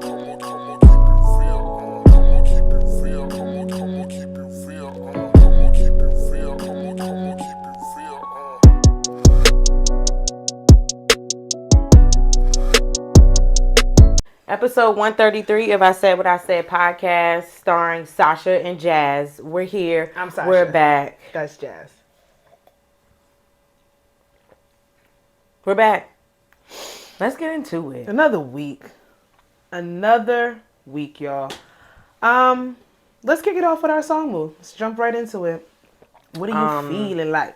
Episode 133 of I Said What I Said podcast starring Sasha and Jazz. We're here. I'm Sasha. We're back. That's Jazz. We're back. Let's get into it. Another week, y'all. Let's kick it off with our song mood. Let's jump right into it. What are you feeling like?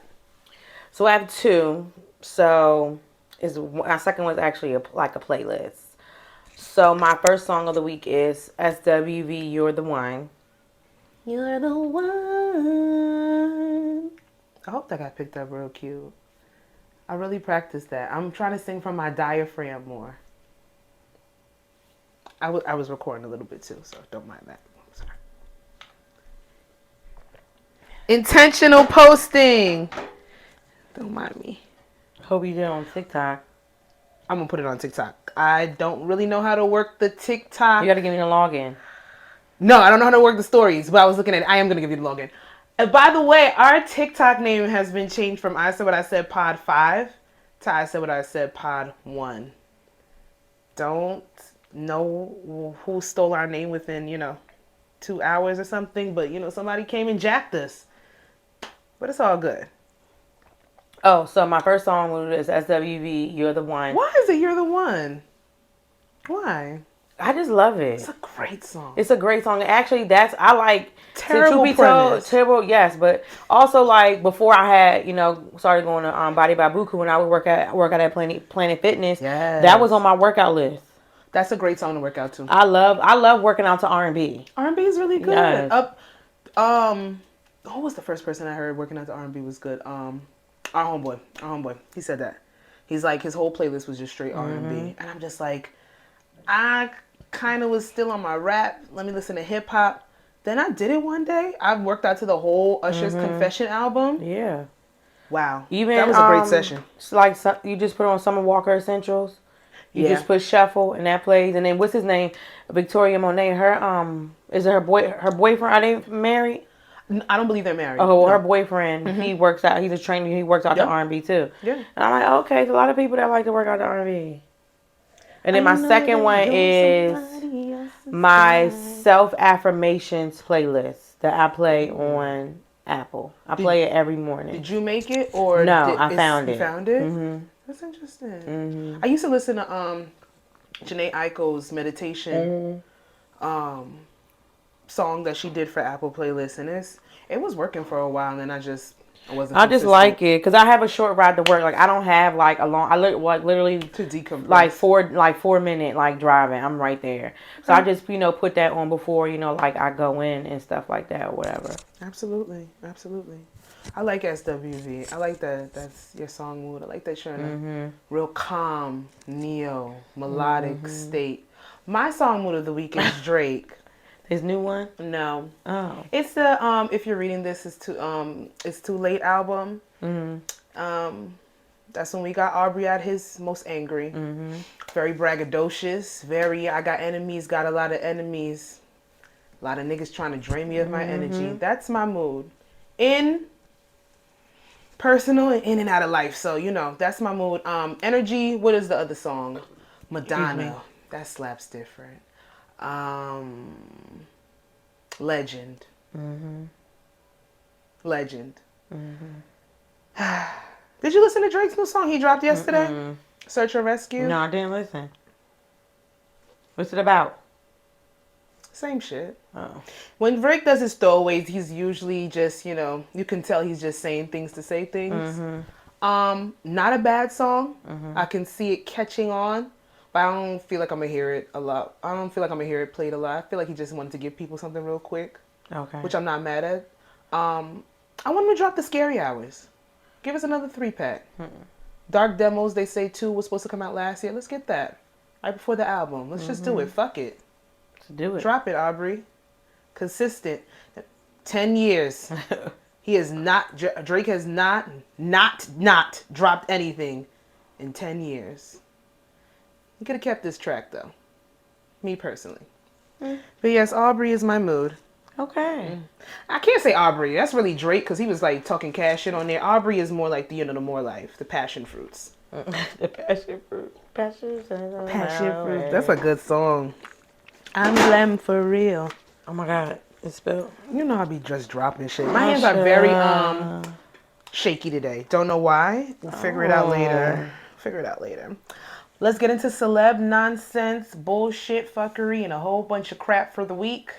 So I have two. So my second one's actually like a playlist. So my first song of the week is SWV, You're the One. You're the one. I hope that got picked up real cute. I really practiced that. I'm trying to sing from my diaphragm more. I was recording a little bit too, so don't mind that. Sorry. Intentional posting. Don't mind me. Hope you did it on TikTok. I'm going to put it on TikTok. I don't really know how to work the TikTok. You got to give me the login. No, I don't know how to work the stories, but I was looking at it. I am going to give you the login. And by the way, our TikTok name has been changed from I Said What I Said Pod 5 to I Said What I Said Pod 1. Don't know who stole our name within, 2 hours or something, but, somebody came and jacked us. But it's all good. Oh, so my first song is SWV, You're the One. Why is it You're the One? Why? I just love it. It's a great song. It's a great song. Actually, I like... Terrible premise. Terrible, yes. But also, like, before I had, started going to Body by Buku when I would work at Planet Fitness, yes. That was on my workout list. That's a great song to work out to. I love working out to R&B. R&B is really good. Yes. Who was the first person I heard working out to R&B was good? Our homeboy. He said that. He's like, his whole playlist was just straight R&B. And I'm just like, I kind of was still on my rap. Let me listen to hip hop. Then I did it one day. I worked out to the whole Usher's Confession album. Yeah. Wow. Even that was a great session. It's like you just put on Summer Walker Essentials. You just put Shuffle and that plays. And then what's his name? Victoria Monet. Is it her boyfriend? Are they married? I don't believe they're married. Oh, well, her boyfriend, he works out. He's a trainer. He works out the R&B too. Yeah. And I'm like, okay, there's a lot of people that like to work out the R&B. And then my second one is my self-affirmations playlist that I play on Apple. I play it every morning. Did you make it or no? I found it. You found it? Mm-hmm. That's interesting. I used to listen to Janae Aiko's meditation song that she did for Apple Playlists, and it was working for a while, and then I wasn't I just like it because I have a short ride to work. Like I don't have like a long. I literally to decompress. like 4 minute like driving. I'm right there. So I just put that on before like I go in and stuff like that or whatever. Absolutely. I like SWV. I like that. That's your song mood. I like that you're in a real calm, neo, melodic state. My song mood of the week is Drake. His new one? No. Oh. It's the if you're reading this, it's Too Late album. That's when we got Aubrey at his most angry. Very braggadocious. Very I got enemies, got a lot of enemies. A lot of niggas trying to drain me of my energy. That's my mood. In personal and in and out of life. So, that's my mood. Energy, what is the other song? Madonna. That slaps different. Legend. Legend. Did you listen to Drake's new song he dropped yesterday? Search and Rescue? No, I didn't listen. What's it about? Same shit. Oh. When Drake does his throwaways, he's usually just, you can tell he's just saying things to say things. Not a bad song. I can see it catching on. But I don't feel like I'm going to hear it a lot. I don't feel like I'm going to hear it played a lot. I feel like he just wanted to give people something real quick. Okay. Which I'm not mad at. I want him to drop the Scary Hours. Give us another 3-pack. Dark Demos, they say 2 was supposed to come out last year. Let's get that. Right before the album. Let's just do it. Fuck it. Let's do it. Drop it, Aubrey. Consistent. 10 years. He has not, Drake has not dropped anything in 10 years. He could have kept this track, though. Me personally. But yes, Aubrey is my mood. Okay. I can't say Aubrey. That's really Drake because he was like talking cash shit on there. Aubrey is more like the more life, the passion fruits. The passion fruit. Passion fruit. That's a good song. I'm glam for real. Oh my God. It's spelled. You know I be just dropping shit. My hands are very shaky today. Don't know why. We'll figure it out later. Let's get into celeb nonsense, bullshit, fuckery, and a whole bunch of crap for the week.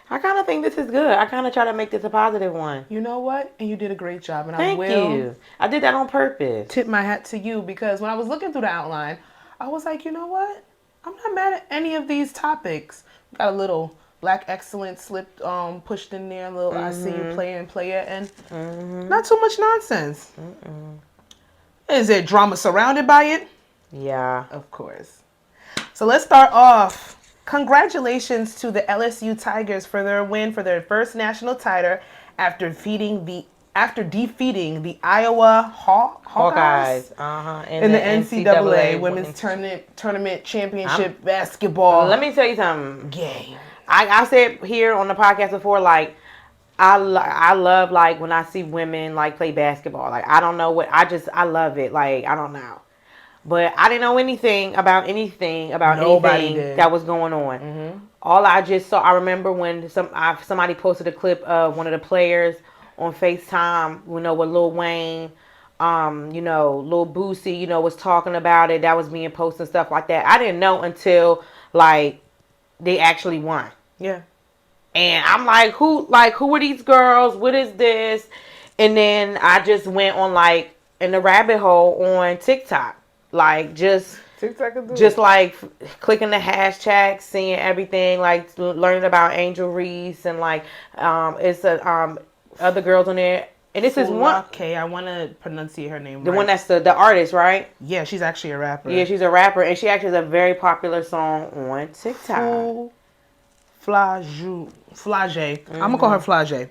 I kind of think this is good. I kind of try to make this a positive one. You know what? And you did a great job. And Thank you. I did that on purpose. Tip my hat to you because when I was looking through the outline, I was like, you know what? I'm not mad at any of these topics. Got a little Black excellence slipped, pushed in there. A little I see you play it, and not too much nonsense. Is there drama surrounded by it? Yeah, of course. So let's start off. Congratulations to the LSU Tigers for their win for their first national title after defeating the Iowa Hawkeyes in the NCAA Women's Tournament Championship basketball. Let me tell you something. Game. I said here on the podcast before, like, I love, like, when I see women, like, play basketball. Like, I don't know what, I love it. Like, I don't know. But I didn't know anything about anything that was going on. All I just saw, I remember when somebody posted a clip of one of the players on FaceTime, with Lil Wayne, Lil Boosie, was talking about it. That was being posted and stuff like that. I didn't know until, like, they actually won. Yeah. And I'm like, who are these girls? What is this? And then I just went on, like, in the rabbit hole on TikTok. Like, just like clicking the hashtag, seeing everything, like learning about Angel Reese and like it's other girls on there. And this is one. Okay, I want to pronunciate her name. The one that's the artist, right? Yeah, she's actually a rapper. Yeah, she's a rapper, and she actually has a very popular song on TikTok. Flage. I'm gonna call her Flage.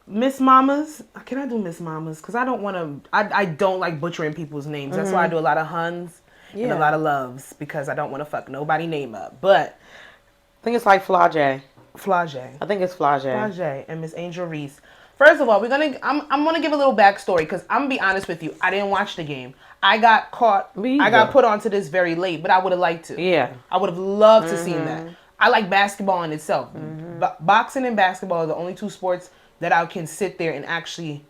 Miss Mamas. Can I do Miss Mamas? Because I don't want to. I don't like butchering people's names. That's why I do a lot of huns and a lot of loves, because I don't want to fuck nobody name up. But I think it's like Flage. Flage. I think it's Flage. Flage and Miss Angel Reese. First of all, I'm gonna give a little backstory because I'm gonna be honest with you. I didn't watch the game. I got caught. I got put onto this very late, but I would have liked to. Yeah. I would have loved to see that. I like basketball in itself. Boxing and basketball are the only two sports that I can sit there and actually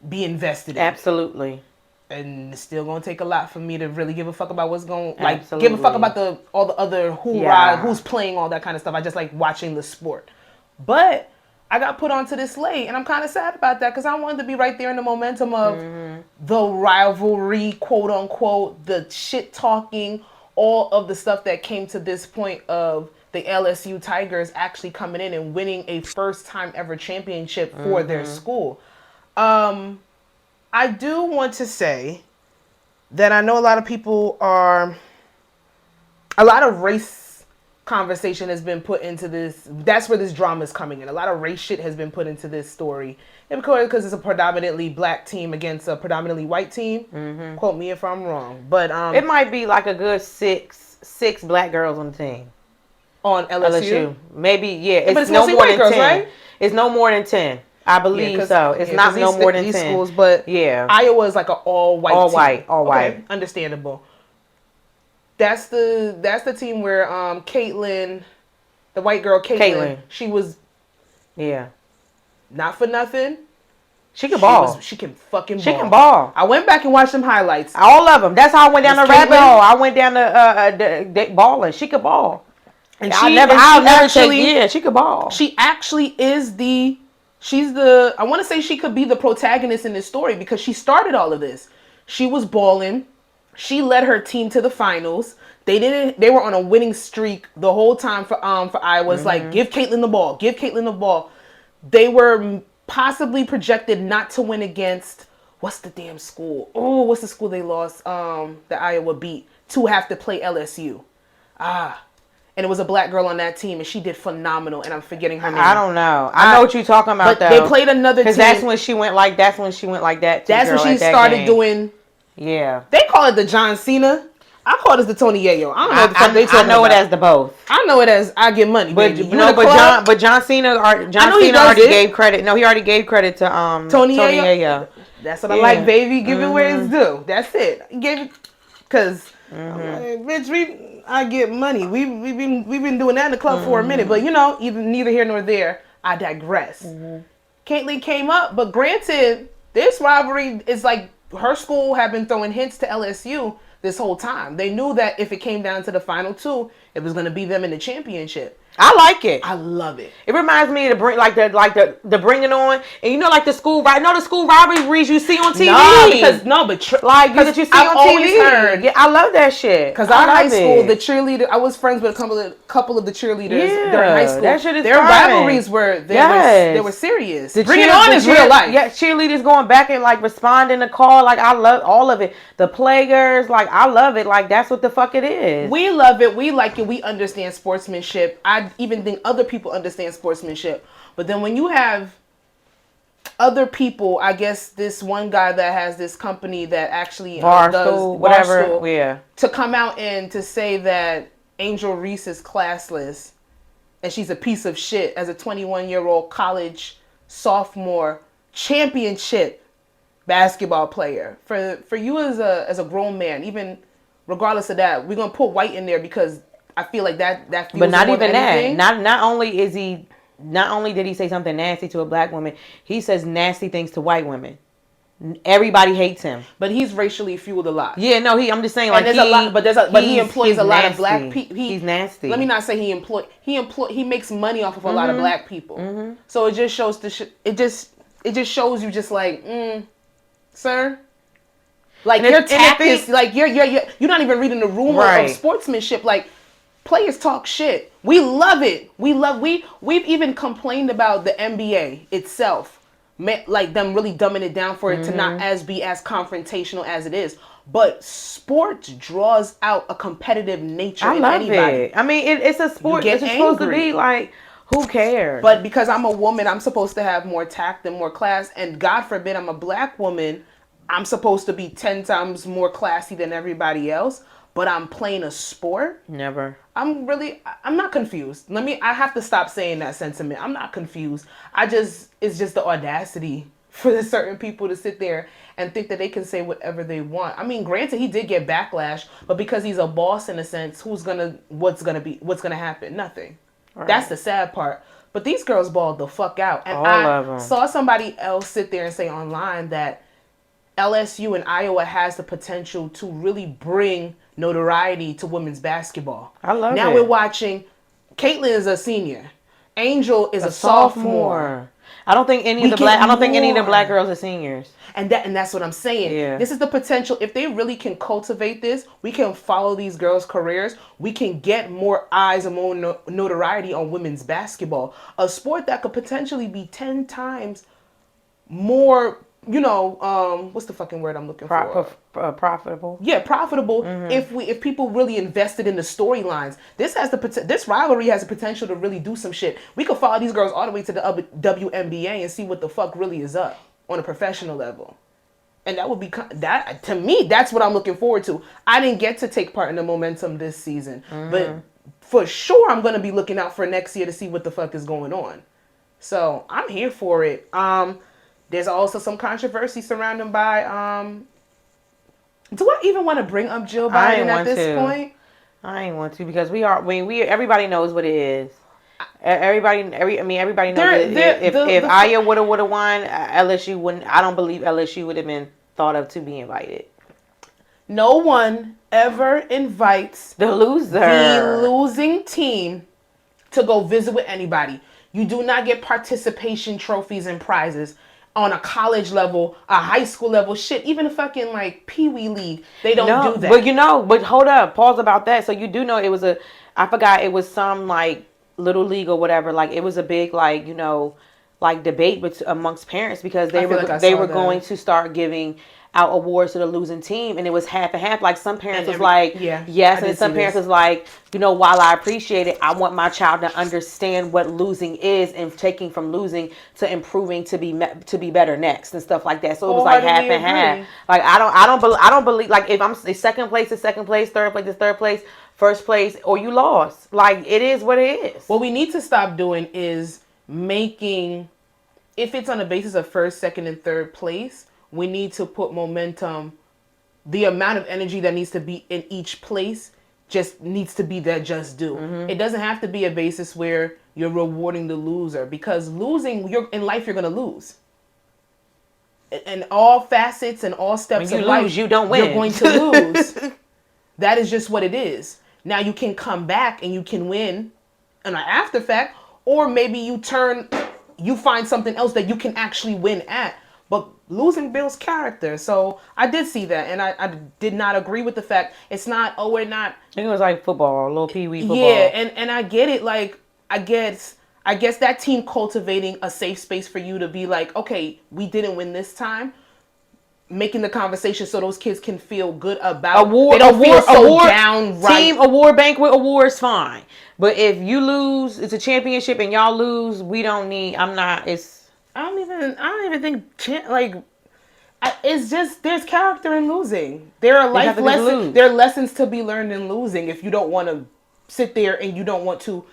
be invested in. Absolutely. And it's still gonna take a lot for me to really give a fuck about what's going, like, give a fuck about all the other who's playing, all that kind of stuff. I just like watching the sport. But I got put onto this late, and I'm kind of sad about that because I wanted to be right there in the momentum of the rivalry, quote unquote, the shit talking, all of the stuff that came to this point of the LSU Tigers actually coming in and winning a first time ever championship for their school. I do want to say that I know a lot of people a lot of race conversation has been put into this. That's where this drama is coming in. A lot of race shit has been put into this story. And because it's a predominantly black team against a predominantly white team. Quote me if I'm wrong. But it might be like a good six black girls on the team. On LSU? Maybe, yeah. But it's no more than girls, 10. Right? It's no more than 10. I believe so. It's not no more than 10. Schools, but yeah. Iowa is like an all-white team. All white. Understandable. That's the team where Caitlyn, the white girl Caitlyn, she was not for nothing. She can ball. She can fucking ball. She can ball. I went back and watched some highlights. All of them. That's how I went down the rabbit hole. I went down the balling. She could ball. And she could ball. She actually is I want to say she could be the protagonist in this story because she started all of this. She was balling. She led her team to the finals. They were on a winning streak the whole time for Iowa. It's like, give Caitlyn the ball. Give Caitlyn the ball. They were possibly projected not to win against, what's the damn school? Oh, what's the school they lost that Iowa beat to have to play LSU? And it was a black girl on that team, and she did phenomenal. And I'm forgetting her name. I don't know. I know what you're talking about, though. They played another team. Because that's when she went like that. That's when she started doing. Yeah. They call it the John Cena. I call this the Tony Yayo. I don't know what the fuck they talking about. I know it as the both. I know it as I get money, but baby. John Cena already gave credit. No, he already gave credit to Tony Yayo. That's what I like, baby. Give it where it's due. That's it. He gave it because bitch, I get money. We've been doing that in the club for a minute, but even neither here nor there. I digress. Caitlyn came up, but granted, this rivalry is like her school had been throwing hints to LSU this whole time. They knew that if it came down to the final two, it was going to be them in the championship. I like it. I love it. It reminds me of the bringing on, and the school the school rivalries you see on TV. Because you see I've on TV. Heard, yeah, I love that shit. Because our high school, the cheerleader, I was friends with a couple of the cheerleaders during high school. That shit is Their rivalries were they were serious. Bring It On is real life. Yeah, cheerleaders going back and responding to call. I love all of it. The players, I love it. That's what the fuck it is. We love it. We like it. We understand sportsmanship. I even think other people understand sportsmanship. But then when you have other people, I guess this one guy that has this company that actually does whatever, to come out and to say that Angel Reese is classless and she's a piece of shit as a 21-year-old college sophomore championship basketball player. For you as a grown man, even regardless of that, we're gonna put white in there because I feel like that feels. But not even that. Not only did he say something nasty to a black woman, he says nasty things to white women. Everybody hates him. But he's racially fueled a lot. Yeah, no, I'm just saying he employs a lot of black people. He's nasty. Let me not say he makes money off of a lot of black people. So it just shows it just shows you just sir. Your tactics, you're not even reading the room of sportsmanship. Players talk shit. We love it. We've even complained about the NBA itself, them really dumbing it down for it to not be as confrontational as it is. But sports draws out a competitive nature in anybody. I love it. I mean, it's a sport. It's supposed to be who cares? But because I'm a woman, I'm supposed to have more tact and more class. And God forbid, I'm a black woman. I'm supposed to be 10 times more classy than everybody else. But I'm playing a sport? Never. I'm not confused. I have to stop saying that sentiment. I'm not confused. It's just the audacity for the certain people to sit there and think that they can say whatever they want. I mean, granted, he did get backlash, but because he's a boss in a sense, what's gonna happen? Nothing. Right. That's the sad part. But these girls balled the fuck out. And I saw somebody else sit there and say online that LSU and Iowa has the potential to really bring notoriety to women's basketball. I love it. Now we're watching. Caitlyn is a senior. Angel is a sophomore. I don't think any of the black girls are seniors. And that's what I'm saying. Yeah. This is the potential. If they really can cultivate this, we can follow these girls' careers. We can get more eyes and more notoriety on women's basketball, a sport that could potentially be 10 times more. What's the fucking word I'm looking for? Profitable. Yeah, profitable. If people really invested in the storylines, this rivalry has the potential to really do some shit. We could follow these girls all the way to the WNBA and see what the fuck really is up on a professional level, and that would be that to me. That's what I'm looking forward to. I didn't get to take part in the momentum this season, but for sure I'm gonna be looking out for next year to see what the fuck is going on. So I'm here for it. There's also some controversy surrounding by, do I even want to bring up Jill Biden at this point? I ain't want to because everybody knows what it is. Everybody knows if Aya would have won, LSU wouldn't. I don't believe LSU would have been thought of to be invited. No one ever invites the losing team to go visit with anybody. You do not get participation trophies and prizes. On a college level, a high school level, shit, even a fucking Pee Wee league, they don't do that. But hold up, pause about that. So you do know it was I forgot, it was some little league or whatever. It was a big like debate amongst parents because I they feel were like I they saw were that. going to start giving out awards to the losing team, and it was half and half. Like some parents was like, yeah, yes, I and did some see parents this. was like, you know, while I appreciate it, I want my child to understand what losing is and taking from losing to improving to be better next and stuff like that. So it was like half Wholeheartedly and half. agree. Like I don't believe like if I'm second place is second place, third place is third place, first place, or you lost. Like it is what it is. What we need to stop doing is making, if it's on the basis of first, second, and third place, we need to put momentum. The amount of energy that needs to be in each place just needs to be that just due. It doesn't have to be a basis where you're rewarding the loser, because losing, you're in life, you're going to lose. In all facets and all steps When of you life, lose, you don't win. you're going to lose. That is just what it is. Now you can come back and you can win in an after fact, or maybe you find something else that you can actually win at. But losing builds character. So I did see that, and I did not agree with the fact it's not, oh, we're not. I think it was like football, a little pee-wee football. Yeah, and I get it. Like, I guess that team cultivating a safe space for you to be like, okay, we didn't win this time. Making the conversation so those kids can feel good about award. They don't feel so award, downright. Team award banquet awards fine, but if you lose, it's a championship, and y'all lose, we don't need. I'm not. It's. I don't even think like. It's just there's character in losing. There are life lessons. There are lessons to be learned in losing. If you don't want to sit there and you don't want to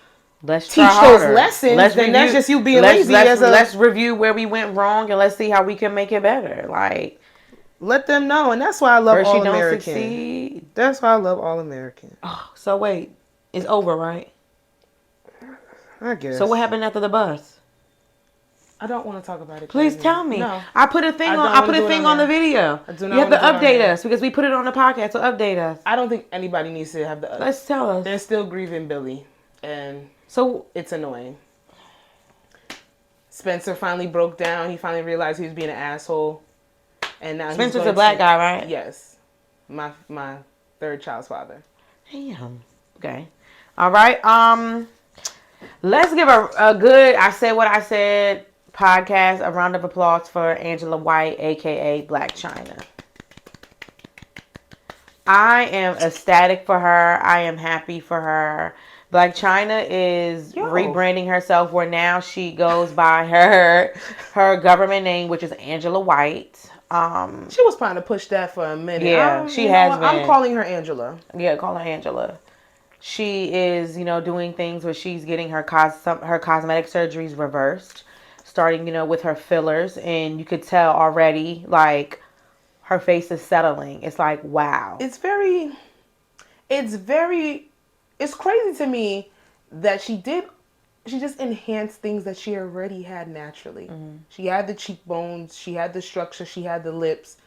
Let's teach those lessons, then that's just you being lazy. Let's review where we went wrong and let's see how we can make it better. Like, let them know, and that's why I love All American. Succeed. That's why I love All American. Oh, so wait, it's over, right? I guess. So what happened after the bus? I don't want to talk about it. Please tell me. No. I put a thing on the video. I do not. You have to update us because we put it on the podcast. So update us. I don't think anybody needs to have the. Let's tell us. They're still grieving Billy, and so it's annoying. Spencer finally broke down. He finally realized he was being an asshole, and now Spencer's a black guy, right? Yes, my third child's father. Damn. Okay. All right. Let's give a good. I said what I said. Podcast, a round of applause for Angela White, aka Black China. I am ecstatic for her. I am happy for her. Black China is rebranding herself, where now she goes by her government name, which is Angela White. She was trying to push that for a minute. Yeah, she has been. I'm calling her Angela. Yeah, call her Angela. She is, doing things where she's getting her cosmetic surgeries reversed. Starting, with her fillers, and you could tell already, like, her face is settling. It's like, wow. It's crazy to me that she just enhanced things that she already had naturally. Mm-hmm. She had the cheekbones, she had the structure, she had the lips,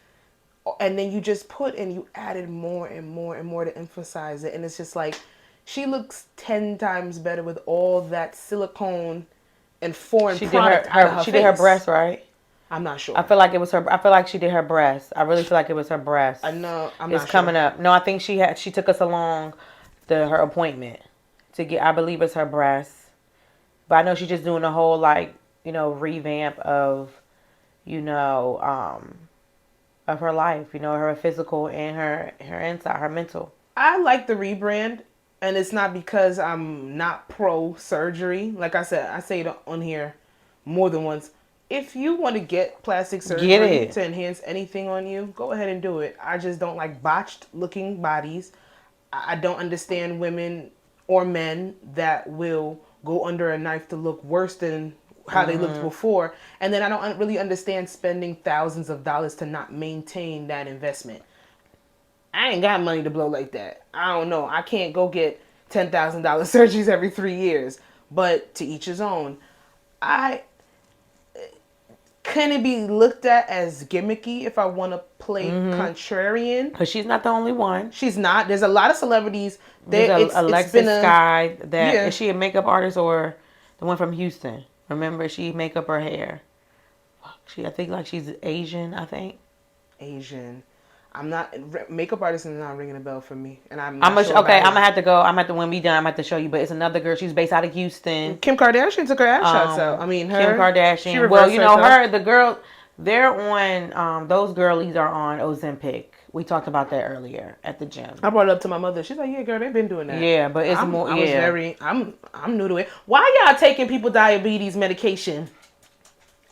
and then you just you added more and more and more to emphasize it, and it's just like, she looks 10 times better with all that silicone and foreign product out of her face. She did her breast, right? I'm not sure. I feel like it was her. I feel like she did her breast. I really feel like it was her breast. I know. It's coming up. No, I think she took us along her appointment to get. I believe it's her breast, but I know she's just doing a whole revamp of, of her life. Her physical and her inside, her mental. I like the rebrand. And it's not because I'm not pro surgery. Like I said, I say it on here more than once. If you want to get plastic surgery to enhance anything on you, go ahead and do it. I just don't like botched looking bodies. I don't understand women or men that will go under a knife to look worse than how they looked before. And then I don't really understand spending thousands of dollars to not maintain that investment. I ain't got money to blow like that. I don't know. I can't go get $10,000 surgeries every 3 years. But to each his own. Can it be looked at as gimmicky if I want to play contrarian? Because she's not the only one. She's not. There's a lot of celebrities. There's Alexis Sky. Is she a makeup artist or the one from Houston? Remember, she make up her hair. I think she's Asian, I think. Asian. I'm not makeup artist is not ringing a bell for me, and I'm I'm not sure okay. about I'm gonna have to go. I'm at the when we done. I'm gonna have to show you, but it's another girl. She's based out of Houston. Kim Kardashian took her ass shots out. I mean, Kim her. She Kardashian. Well, reversed you know herself. her. The girl. They're on. Those girlies are on Ozempic. We talked about that earlier at the gym. I brought it up to my mother. She's like, "Yeah, girl, they've been doing that." Yeah, but it's more. I Yeah. was very. I'm new to it. Why y'all taking people diabetes medication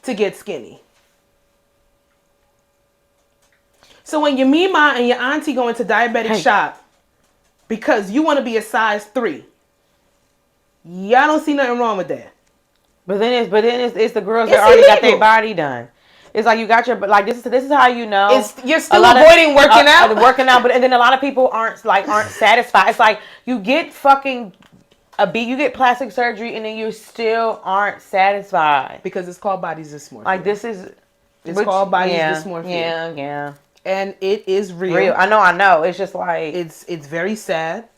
to get skinny? So when your mima and your auntie go into diabetic shop because you want to be a size 3, y'all don't see nothing wrong with that. But then it's the girls that already got their body done. It's like you got your, like this is how you know. You're still avoiding working out. Working out, but and then a lot of people aren't satisfied. It's like you get fucking you get plastic surgery and then you still aren't satisfied. Because it's called body dysmorphia. Like this is. It's called body dysmorphia. Yeah. And it is real. I know. It's just like it's very sad.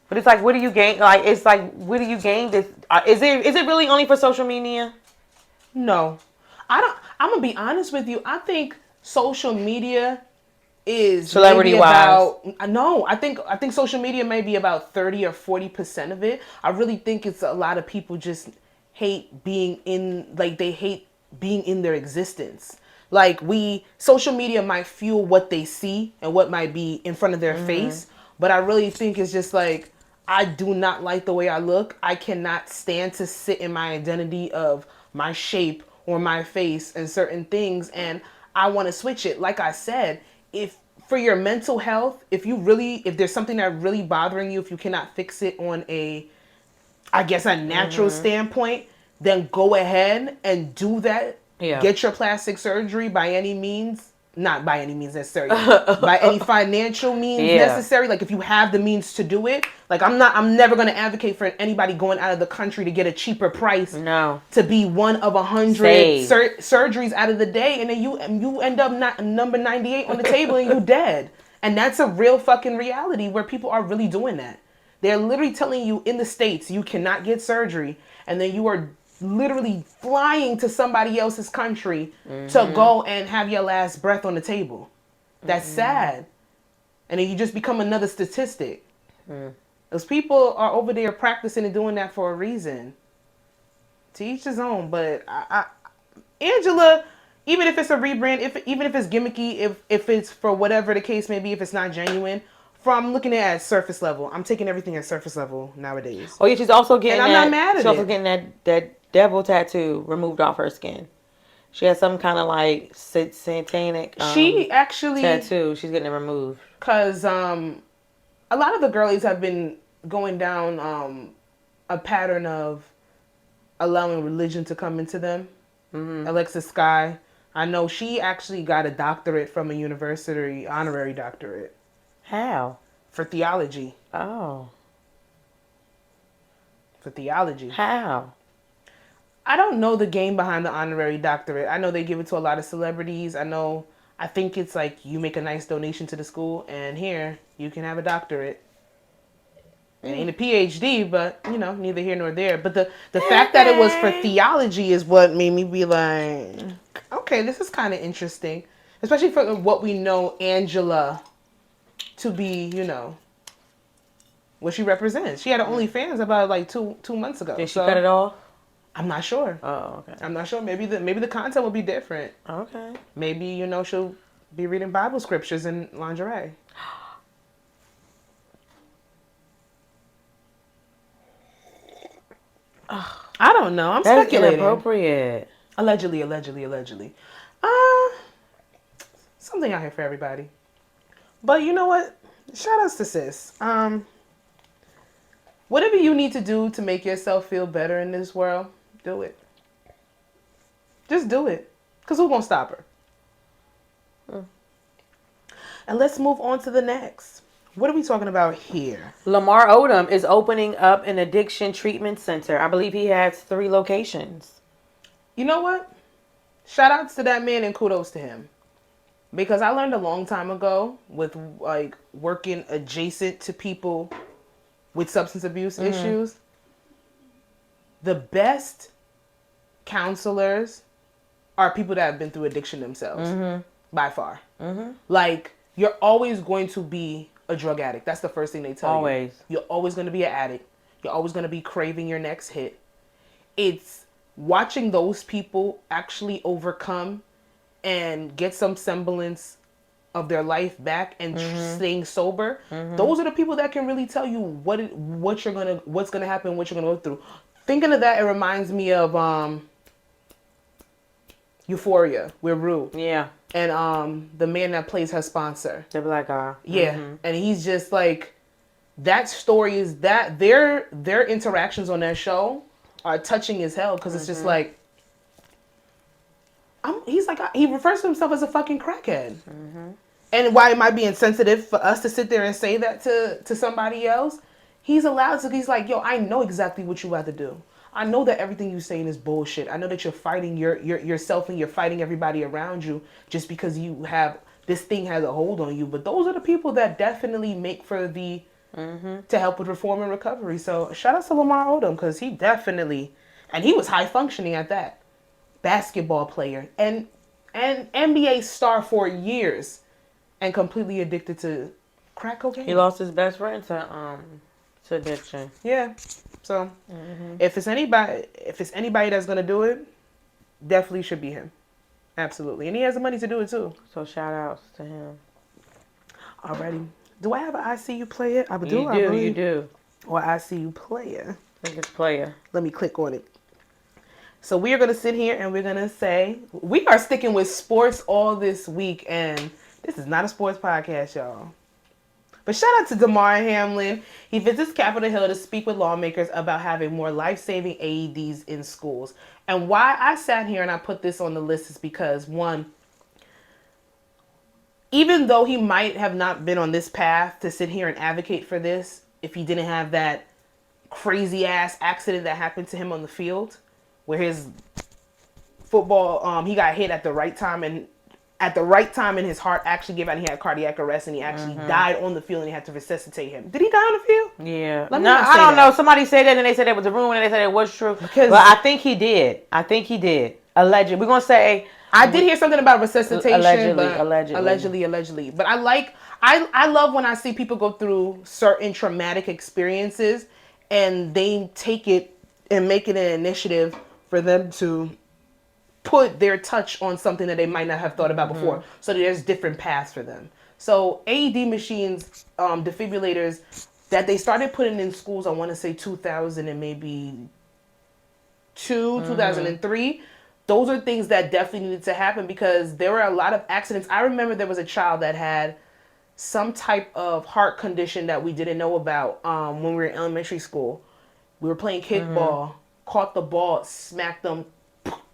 But it's like, what do you gain? Like, it's like, what do you gain? This is it really only for social media? No, I don't. I'm gonna be honest with you. I think social media is celebrity wise. No, I think social media may be about 30 or 40% of it. I really think it's a lot of people just hate being in, like they hate being in their existence. Like social media might fuel what they see and what might be in front of their face. But I really think it's just like, I do not like the way I look. I cannot stand to sit in my identity of my shape or my face and certain things. And I want to switch it. Like I said, if for your mental health, if there's something that really bothering you, if you cannot fix it on a natural standpoint, then go ahead and do that. Yeah. Get your plastic surgery by any means. Not by any means necessary. By any financial means necessary. Like if you have the means to do it. Like I'm never going to advocate for anybody going out of the country to get a cheaper price. No. To be one of 100 surgeries out of the day. And then you end up number 98 on the table and you dead. And that's a real fucking reality where people are really doing that. They're literally telling you in the States you cannot get surgery. And then you are literally flying to somebody else's country to go and have your last breath on the table. That's sad. And then you just become another statistic. Those people are over there practicing and doing that for a reason. To each his own. But Angela, even if it's a rebrand, even if it's gimmicky, if it's for whatever the case may be, if it's not genuine, I'm looking at surface level. I'm taking everything at surface level nowadays. Oh yeah, she's also getting. And I'm not mad at it. She's also getting that devil tattoo removed off her skin. She has some kind of like satanic she actually tattoo. She's getting it removed. Cause a lot of the girlies have been going down a pattern of allowing religion to come into them. Alexis Sky, I know she actually got a doctorate from a university, honorary doctorate. How? For theology. Oh. For theology. How? I don't know the game behind the honorary doctorate. I know they give it to a lot of celebrities. I think it's like you make a nice donation to the school and here you can have a doctorate. It ain't a PhD, but neither here nor there. But the fact that it was for theology is what made me be like, okay, this is kind of interesting. Especially for what we know Angela to be, what she represents. She had an OnlyFans about like two months ago. Did she cut it off? I'm not sure. Oh, okay. I'm not sure. Maybe the content will be different. Okay. Maybe, she'll be reading Bible scriptures in lingerie. I don't know. I'm speculating. Inappropriate. Allegedly. Something out here for everybody. But you know what? Shout outs to sis. Whatever you need to do to make yourself feel better in this world, do it. Just do it. Because who gonna stop her? And let's move on to the next. What are we talking about here? Lamar Odom is opening up an addiction treatment center. I believe he has 3 locations. You know what? Shout outs to that man and kudos to him. Because I learned a long time ago with like working adjacent to people with substance abuse issues, the best counselors are people that have been through addiction themselves, by far. Like, you're always going to be a drug addict. That's the first thing they tell you. Always. You're always going to be an addict. You're always going to be craving your next hit. It's watching those people actually overcome and get some semblance of their life back and staying sober. Those are the people that can really tell you what's gonna happen, what you're gonna go through. Thinking of that, it reminds me of Euphoria with Rue. Yeah. And the man that plays her sponsor. The black guy. Yeah. And he's just like, that story is that their interactions on that show are touching as hell, because it's just like, he refers to himself as a fucking crackhead. And while it might be insensitive for us to sit there and say that to somebody else, he's allowed to. He's like, yo, I know exactly what you about to do. I know that everything you're saying is bullshit. I know that you're fighting yourself and you're fighting everybody around you just because this thing has a hold on you. But those are the people that definitely make for the to help with reform and recovery. So shout out to Lamar Odom, because he definitely, and he was high functioning at that, basketball player and NBA star for years, and completely addicted to crack cocaine. He lost his best friend to addiction. Yeah. So if it's anybody that's gonna do it, definitely should be him. Absolutely. And he has the money to do it too. So shout outs to him. Alrighty. Do I have an ICU player? You do. Or ICU player. I think it's player. Let me click on it. So we are going to sit here and we're going to say, we are sticking with sports all this week, and this is not a sports podcast, y'all. But shout out to Damar Hamlin. He visits Capitol Hill to speak with lawmakers about having more life-saving AEDs in schools. And why I sat here and I put this on the list is because, one, even though he might have not been on this path to sit here and advocate for this, if he didn't have that crazy ass accident that happened to him on the field, where his football, he got hit at the right time, and his heart actually gave out, and he had cardiac arrest, and he actually died on the field, and he had to resuscitate him. Did he die on the field? Yeah. I don't know. Somebody said that, and they said it was a rumor, and they said it was true. But I think he did. Allegedly. We're going to say... I did hear something about resuscitation. Allegedly. But I love when I see people go through certain traumatic experiences, and they take it and make it an initiative for them to put their touch on something that they might not have thought about before. So there's different paths for them. So AED machines, defibrillators, that they started putting in schools, I want to say 2000 and maybe 2003. Those are things that definitely needed to happen, because there were a lot of accidents. I remember there was a child that had some type of heart condition that we didn't know about when we were in elementary school. We were playing kickball, caught the ball, smacked them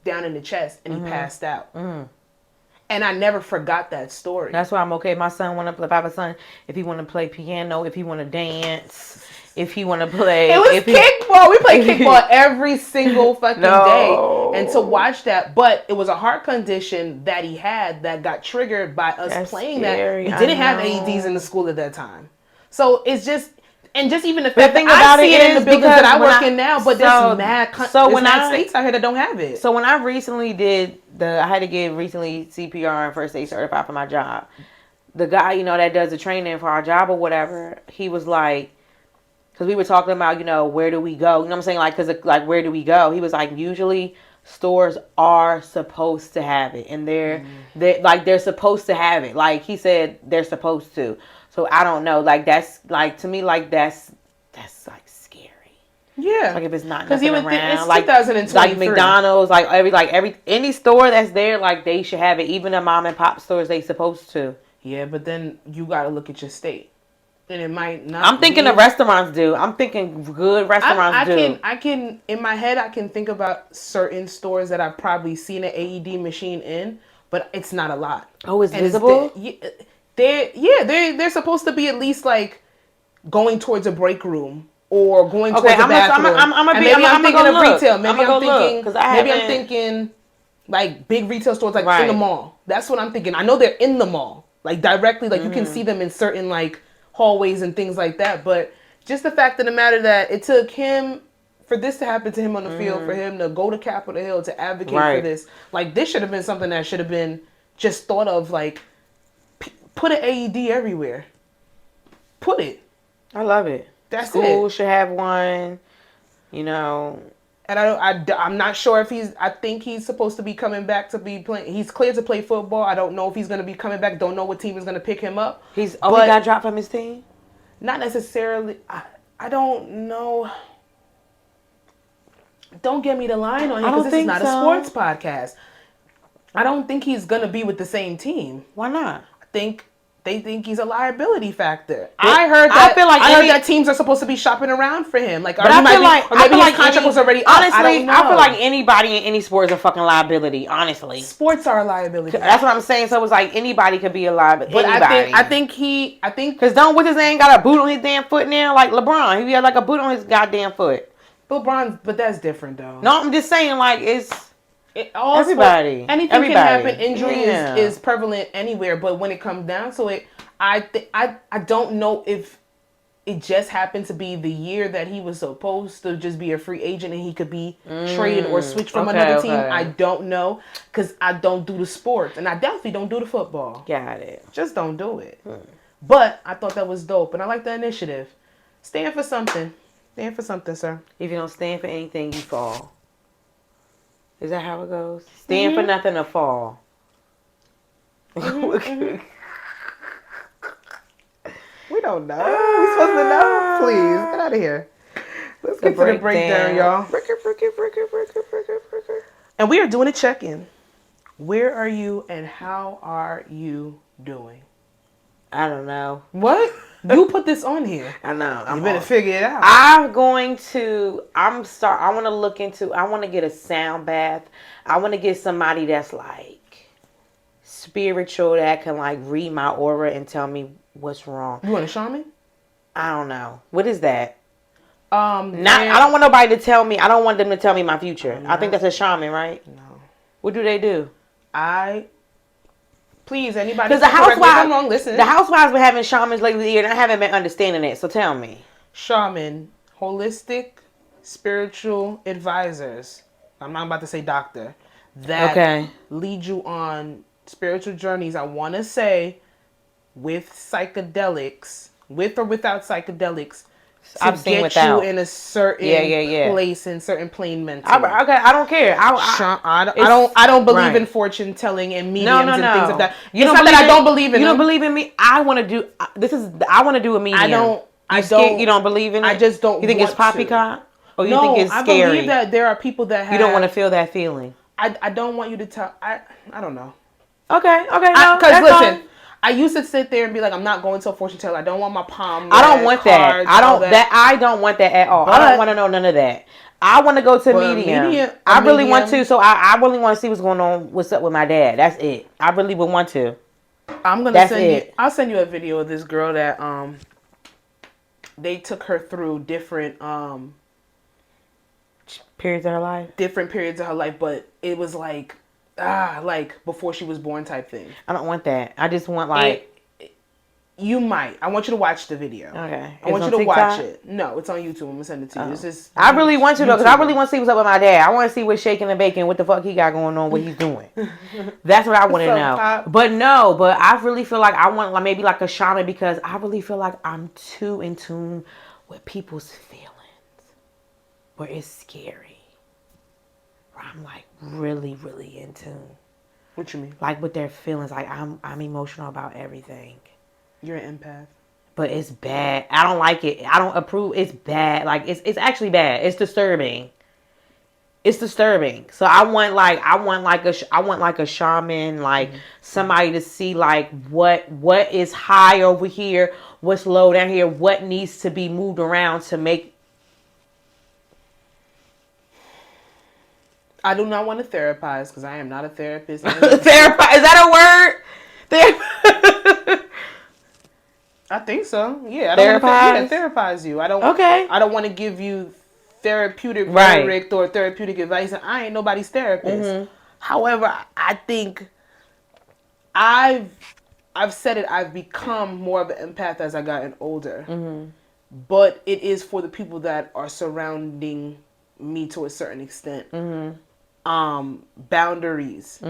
down in the chest, and he passed out. And I never forgot that story. That's why I'm okay. My son want to play. If I have a son, if he want to play piano, if he want to dance, if he want to play. It was kickball. We played kickball every single fucking day. And to watch that, but it was a heart condition that he had that got triggered by us playing scary. that. We didn't have AEDs in the school at that time. So it's just... And just even the fact that I see it in the buildings that I work in now, but there's mad states out here that don't have it. So when I recently I had to get CPR and first aid certified for my job. The guy, that does the training for our job or whatever, he was like, because we were talking about, where do we go? You know what I'm saying? Like, because where do we go? He was like, usually stores are supposed to have it, and they're supposed to have it. Like he said, they're supposed to. So I don't know. Like that's to me that's like scary. Yeah. Like if it's not nothing around, it's 2023. Like McDonald's, like any store that's there, like they should have it. Even the mom and pop stores, they supposed to. Yeah, but then you got to look at your state, and it might not. I'm thinking the restaurants do. I'm thinking good restaurants do. I can in my head I can think about certain stores that I've probably seen an AED machine in, but it's not a lot. Oh, it's visible. They're supposed to be at least like going towards a break room or going towards a bathroom. I'm thinking of retail. Maybe I'm thinking like big retail stores like in the mall. That's what I'm thinking. I know they're in the mall, like directly, like you can see them in certain like hallways and things like that. But just the fact of the matter that it took him for this to happen to him on the field, for him to go to Capitol Hill to advocate for this, like this should have been something that should have been just thought of like Put an AED everywhere. Put it. I love it. That's School it. should have one. You know. And I'm not sure if I think he's supposed to be coming back to be playing. He's cleared to play football. I don't know if he's going to be coming back. Don't know what team is going to pick him up. He got dropped from his team? Not necessarily. I don't know. Don't get me the line on him because this is not a sports podcast. I don't think he's going to be with the same team. Why not? I think they think he's a liability factor. I heard that teams are supposed to be shopping around for him. Like, maybe his contract was already up. Honestly, I feel like anybody in any sport is a fucking liability. Honestly, sports are a liability. That's what I'm saying. So it was like anybody could be a liability. But I think because what's his name got a boot on his damn foot now? Like LeBron, he had like a boot on his goddamn foot. But that's different though. No, I'm just saying like everybody. Anything can happen. Injury is prevalent anywhere. But when it comes down to it, I don't know if it just happened to be the year that he was supposed to just be a free agent and he could be traded or switched from another team. I don't know because I don't do the sports and I definitely don't do the football. Got it. Just don't do it. But I thought that was dope and I like the initiative. Stand for something. Stand for something, sir. If you don't stand for anything, you fall. Is that how it goes? Stand for nothing or fall. We don't know. We supposed to know? Please, get out of here. Let's get to the breakdown, y'all. Break it. And we are doing a check-in. Where are you and how are you doing? I don't know. What? You put this on here. I know. You better figure it out. I want to get a sound bath. I want to get somebody that's like spiritual that can like read my aura and tell me what's wrong. You want a shaman? I don't know. What is that? I don't want nobody to tell me. I don't want them to tell me my future. I think that's a shaman, right? No. What do they do? Please, anybody. Because the housewives been having shamans lately, and I haven't been understanding it. So tell me. Shaman, holistic, spiritual advisors. I'm not about to say doctor. That lead you on spiritual journeys. I want to say with psychedelics, with or without psychedelics. I've seen without. You in a certain place, in certain plane mentally. I don't care. I don't believe in fortune telling and mediums and things like that. I don't believe in. You don't believe in me. I want to do. I want to do a medium. You don't believe in it. I just don't. You think it's poppycock, or you think it's scary? I believe that there are people that have. You don't want to feel that feeling. I don't want you to tell. I don't know. Okay. Because listen. Fine. I used to sit there and be like, I'm not going to a fortune teller. I don't want my palm. I don't want that. I don't want that at all. I don't want to know none of that. I want to go to medium. I really want to. So I really want to see what's going on. What's up with my dad? That's it. I really would want to. I'll send you a video of this girl that they took her through different periods of her life. Different periods of her life, but it was like before she was born type thing. I don't want that. I just want like. You might. I want you to watch the video. Okay. I want you to watch it. No, it's on YouTube. I'm gonna send it to you. It's just. I really want to though, because I really want to see what's up with my dad. I want to see what's shaking and baking, what the fuck he got going on, what he's doing. That's what I want to know. But I really feel like I want like maybe like a shaman because I really feel like I'm too in tune with people's feelings, where it's scary. Where I'm like really, really in tune. What you mean? Like with their feelings, like I'm emotional about everything. You're an empath. But it's bad. I don't like it. I don't approve. It's bad. Like it's actually bad. It's disturbing. It's disturbing. So I want like a shaman, like somebody to see like what is high over here, what's low down here, what needs to be moved around to make. I do not want to therapize because I am not a therapist. Therapize, is that a word? I think so. Yeah, I don't want to therapize you. I don't. Okay. I don't want to give you therapeutic rhetoric or therapeutic advice. I ain't nobody's therapist. Mm-hmm. However, I think I've said it. I've become more of an empath as I gotten older. Mm-hmm. But it is for the people that are surrounding me to a certain extent. Mm-hmm. Boundaries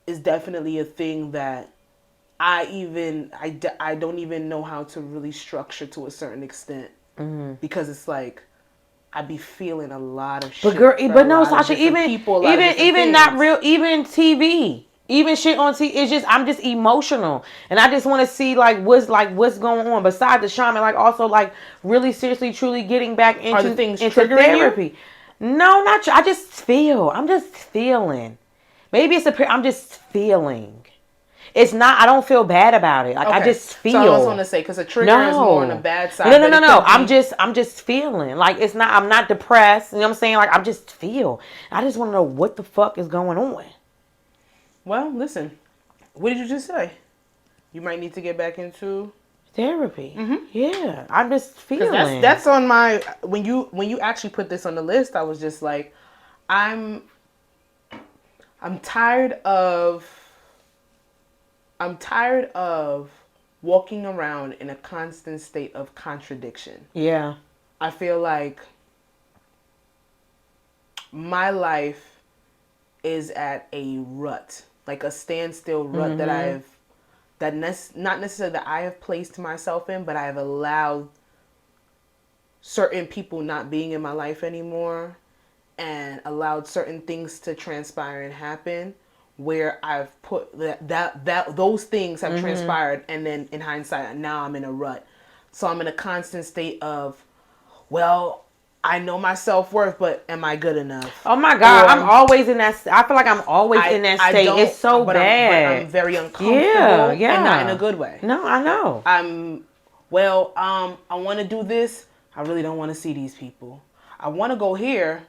is definitely a thing that I don't even know how to really structure to a certain extent, because it's like I be feeling a lot of shit. But no, Sasha, even not real, even TV. Even shit on TV, it's just I'm just emotional, and I just want to see what's going on. Besides the shaman, also really seriously, truly getting back into therapy. You? No, not. I just feel. I'm just feeling. Maybe it's I'm just feeling. It's not. I don't feel bad about it. I just feel. So I was going to say because a trigger is more on the bad side. No. I'm just feeling. It's not. I'm not depressed. You know what I'm saying? I'm just feel. I just want to know what the fuck is going on. Well, listen. What did you just say? You might need to get back into therapy. Yeah, I'm just feeling. That's on my. When you actually put this on the list, I was just like, I'm tired of walking around in a constant state of contradiction. Yeah. I feel like my life is at a rut, like a standstill rut not necessarily that I have placed myself in, but I have allowed certain people not being in my life anymore and allowed certain things to transpire and happen where I've put that those things have transpired, and then in hindsight now I'm in a rut. So I'm in a constant state of, well, I know my self-worth, but am I good enough? Oh my God, I'm always in that. I feel like I'm always in that state. It's so bad. I'm very uncomfortable. And not in a good way. No, I know. I want to do this. I really don't want to see these people. I want to go here,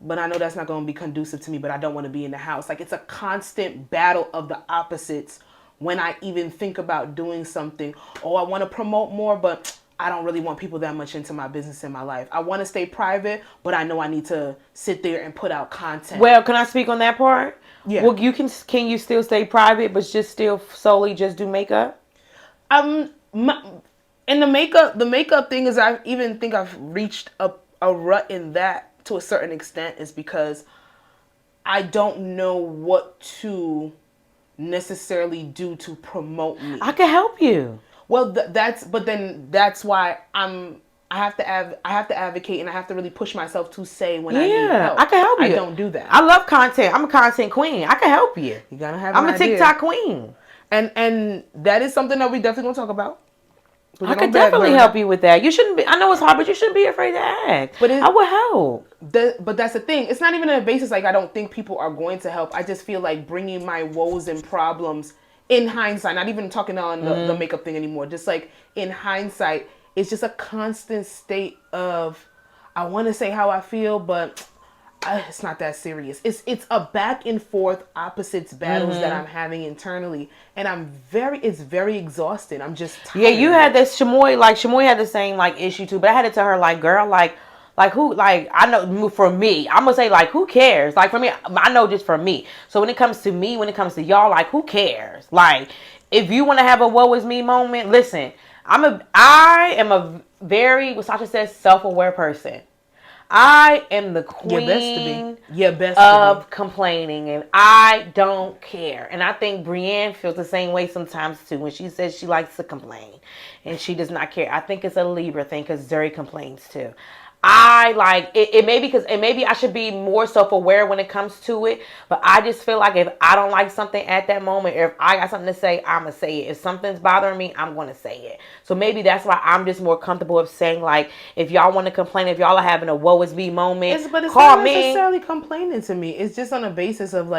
but I know that's not going to be conducive to me, but I don't want to be in the house. It's a constant battle of the opposites when I even think about doing something. Oh, I want to promote more, but I don't really want people that much into my business and my life. I want to stay private, but I know I need to sit there and put out content. Well, can I speak on that part? Yeah. Well, can you still stay private, but just still solely just do makeup? And the makeup thing is, I even think I've reached a rut in that to a certain extent, is because I don't know what to necessarily do to promote me. I can help you. Well, that's why I have to advocate, and I have to really push myself to say when I need help. I can help you. I don't do that. I love content. I'm a content queen. I can help you. You gotta have. I'm a TikTok queen. And that is something that we definitely gonna talk about. I could definitely help you with that. You shouldn't be. I know it's hard, but you shouldn't be afraid to ask. But I will help. But that's the thing. It's not even on a basis I don't think people are going to help. I just feel like bringing my woes and problems in hindsight, not even talking on the makeup thing anymore, just in hindsight, it's just a constant state of, I want to say how I feel, but it's not that serious. It's a back and forth opposites battles that I'm having internally, and it's very exhausting. I'm just tired. Yeah, you had this Shamoy had the same issue too, but I had to tell her girl, who, I know for me, I'm gonna say who cares? For me, I know just for me. So when it comes to me, when it comes to y'all, who cares? If you want to have a woe is me moment, listen, I am a very, what Sasha says, self-aware person. I am the queen of complaining, and I don't care. And I think Brienne feels the same way sometimes too, when she says she likes to complain and she does not care. I think it's a Libra thing, because Zuri complains too. I it maybe I should be more self-aware when it comes to it, but I just feel like if I don't like something at that moment, or if I got something to say, I'm gonna say it. If something's bothering me, I'm gonna say it. So maybe that's why I'm just more comfortable of saying, if y'all want to complain, if y'all are having a woe is me moment, it's call not me. Necessarily complaining to me. It's just on a basis of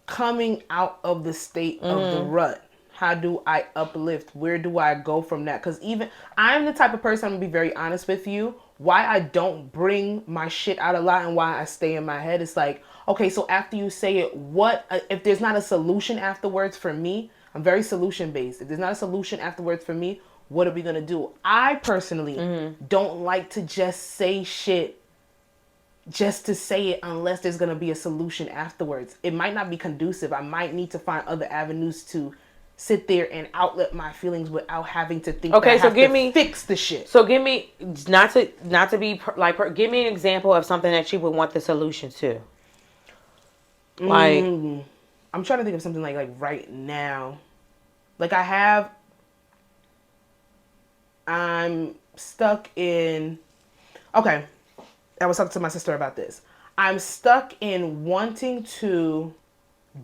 coming out of the state of the rut. How do I uplift? Where do I go from that? Because even I'm the type of person, I'm gonna be very honest with you, why I don't bring my shit out a lot and why I stay in my head. It's okay, so after you say it, what if there's not a solution afterwards for me? I'm very solution based. If there's not a solution afterwards for me, what are we gonna do? I personally don't like to just say shit just to say it unless there's gonna be a solution afterwards. It might not be conducive. I might need to find other avenues to sit there and outlet my feelings without having to think. Okay, so fix the shit. So give me not to be give me an example of something that you would want the solution to. I'm trying to think of something like right now. Like I'm stuck in, okay, I was talking to my sister about this. I'm stuck in wanting to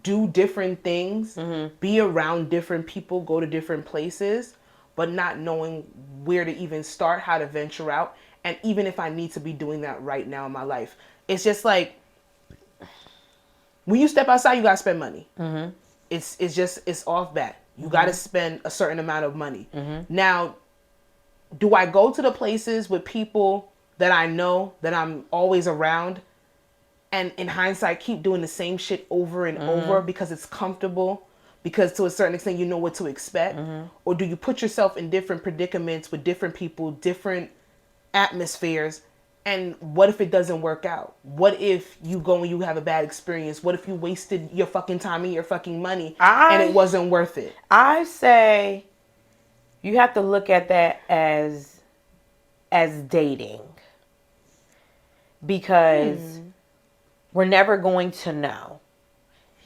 do different things, be around different people, go to different places, but not knowing where to even start, how to venture out, and even if I need to be doing that right now in my life. It's just like, when you step outside, you gotta spend money. It's off bat. You gotta spend a certain amount of money. Now, do I go to the places with people that I know, that I'm always around, and in hindsight keep doing the same shit over and over because it's comfortable, because to a certain extent you know what to expect? Or do you put yourself in different predicaments with different people, different atmospheres, and what if it doesn't work out? What if you go and you have a bad experience? What if you wasted your fucking time and your fucking money and it wasn't worth it? I say you have to look at that as dating, because we're never going to know,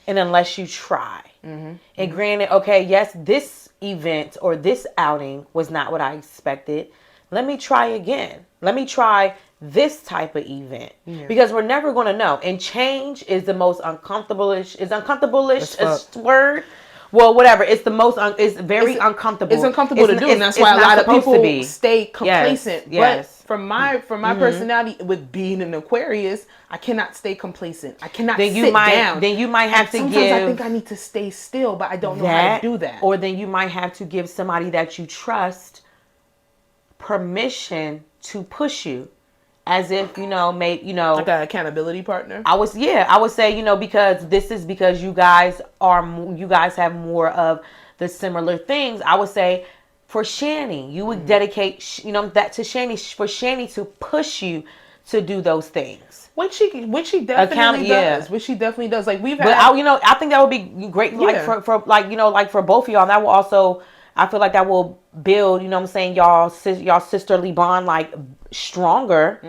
and unless you try. And granted, okay, yes, this event or this outing was not what I expected. Let me try again. Let me try this type of event, because we're never going to know. And change is the most uncomfortable-ish word. Well, whatever. It's the most. It's very uncomfortable. It's uncomfortable to do, and that's why a lot of people stay complacent. Yes. But from my personality, with being an Aquarius, I cannot stay complacent. I cannot sit down. Then you might have to give. Sometimes I think I need to stay still, but I don't know how to do that. Or then you might have to give somebody that you trust permission to push you. As if, like an accountability partner. I would say, because you guys have more of the similar things. I would say for Shani, you would dedicate, that to Shani, for Shani to push you to do those things. Which she definitely does. Which she definitely does. Like we've had. But I think that would be great. Like for both of y'all. That will also, I feel like that will build, y'all sisterly bond like stronger,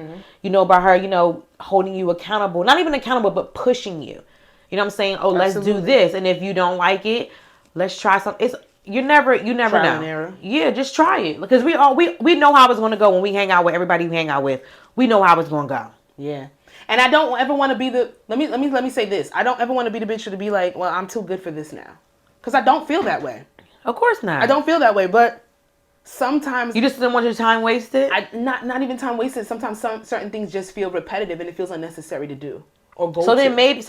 by her, holding you accountable. Not even accountable, but pushing you. You know what I'm saying? Oh, Absolutely. Let's do this. And if you don't like it, let's try something. You never know. Trial and error. Yeah, just try it. Because we know how it's going to go when we hang out with everybody we hang out with. We know how it's going to go. Yeah. And I don't ever want to be let me say this. I don't ever want to be the bitch to be like, well, I'm too good for this now. Because I don't feel that way. Of course not. I don't feel that way, but sometimes you just don't want your time wasted. Not even time wasted. Sometimes certain things just feel repetitive and it feels unnecessary to do or go. Then maybe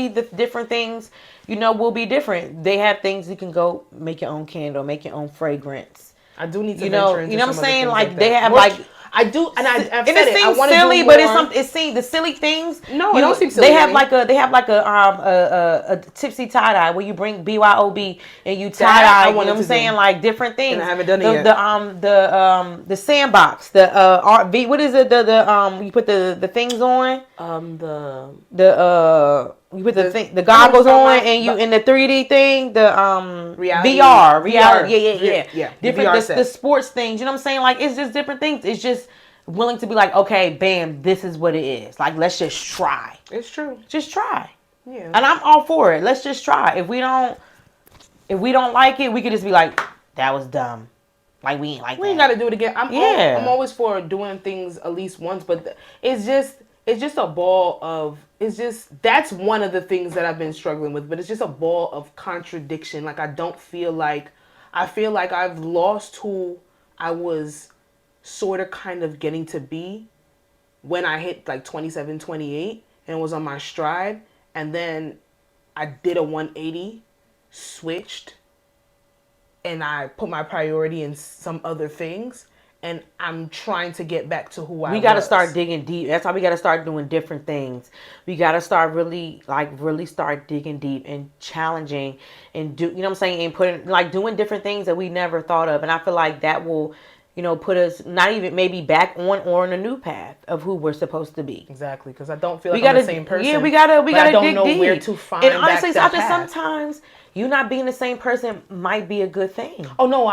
the different things, will be different. They have things you can go make your own candle, make your own fragrance. I do need to venture into what I'm saying? Like they that. have like. I do, and I've said it. It seems silly, but it's the silly things. No, it don't seem silly. They have like a tipsy tie dye where you bring BYOB and you tie dye. You know what I'm saying? Like different things. And I haven't done it yet. The sandbox. What is it? You put the things on. You put the goggles on and you in the 3D thing, the VR. Yeah. Different the sports things, you know what I'm saying? Like it's just different things. It's just willing to be like, okay, bam, this is what it is. Like let's just try. It's true. Just try. Yeah. And I'm all for it. Let's just try. If we don't like it, we could just be like, that was dumb. Like we ain't gotta do it again. I'm always for doing things at least once, but it's just a ball of, that's one of the things that I've been struggling with, but it's just a ball of contradiction. Like I feel like I've lost who I was sort of kind of getting to be when I hit like 27, 28 and was on my stride. And then I did a 180, switched, and I put my priority in some other things. And I'm trying to get back to who I was. We got to start digging deep. That's why we got to start doing different things. We got to start really start digging deep and challenging and do, you know what I'm saying? And doing different things that we never thought of. And I feel like that will, put us not even maybe back on or on a new path of who we're supposed to be. Exactly. Because I don't feel like I'm the same person. Yeah, we got to dig deep. I don't know where to find and honestly, back that path. Sometimes you not being the same person might be a good thing. Oh, no,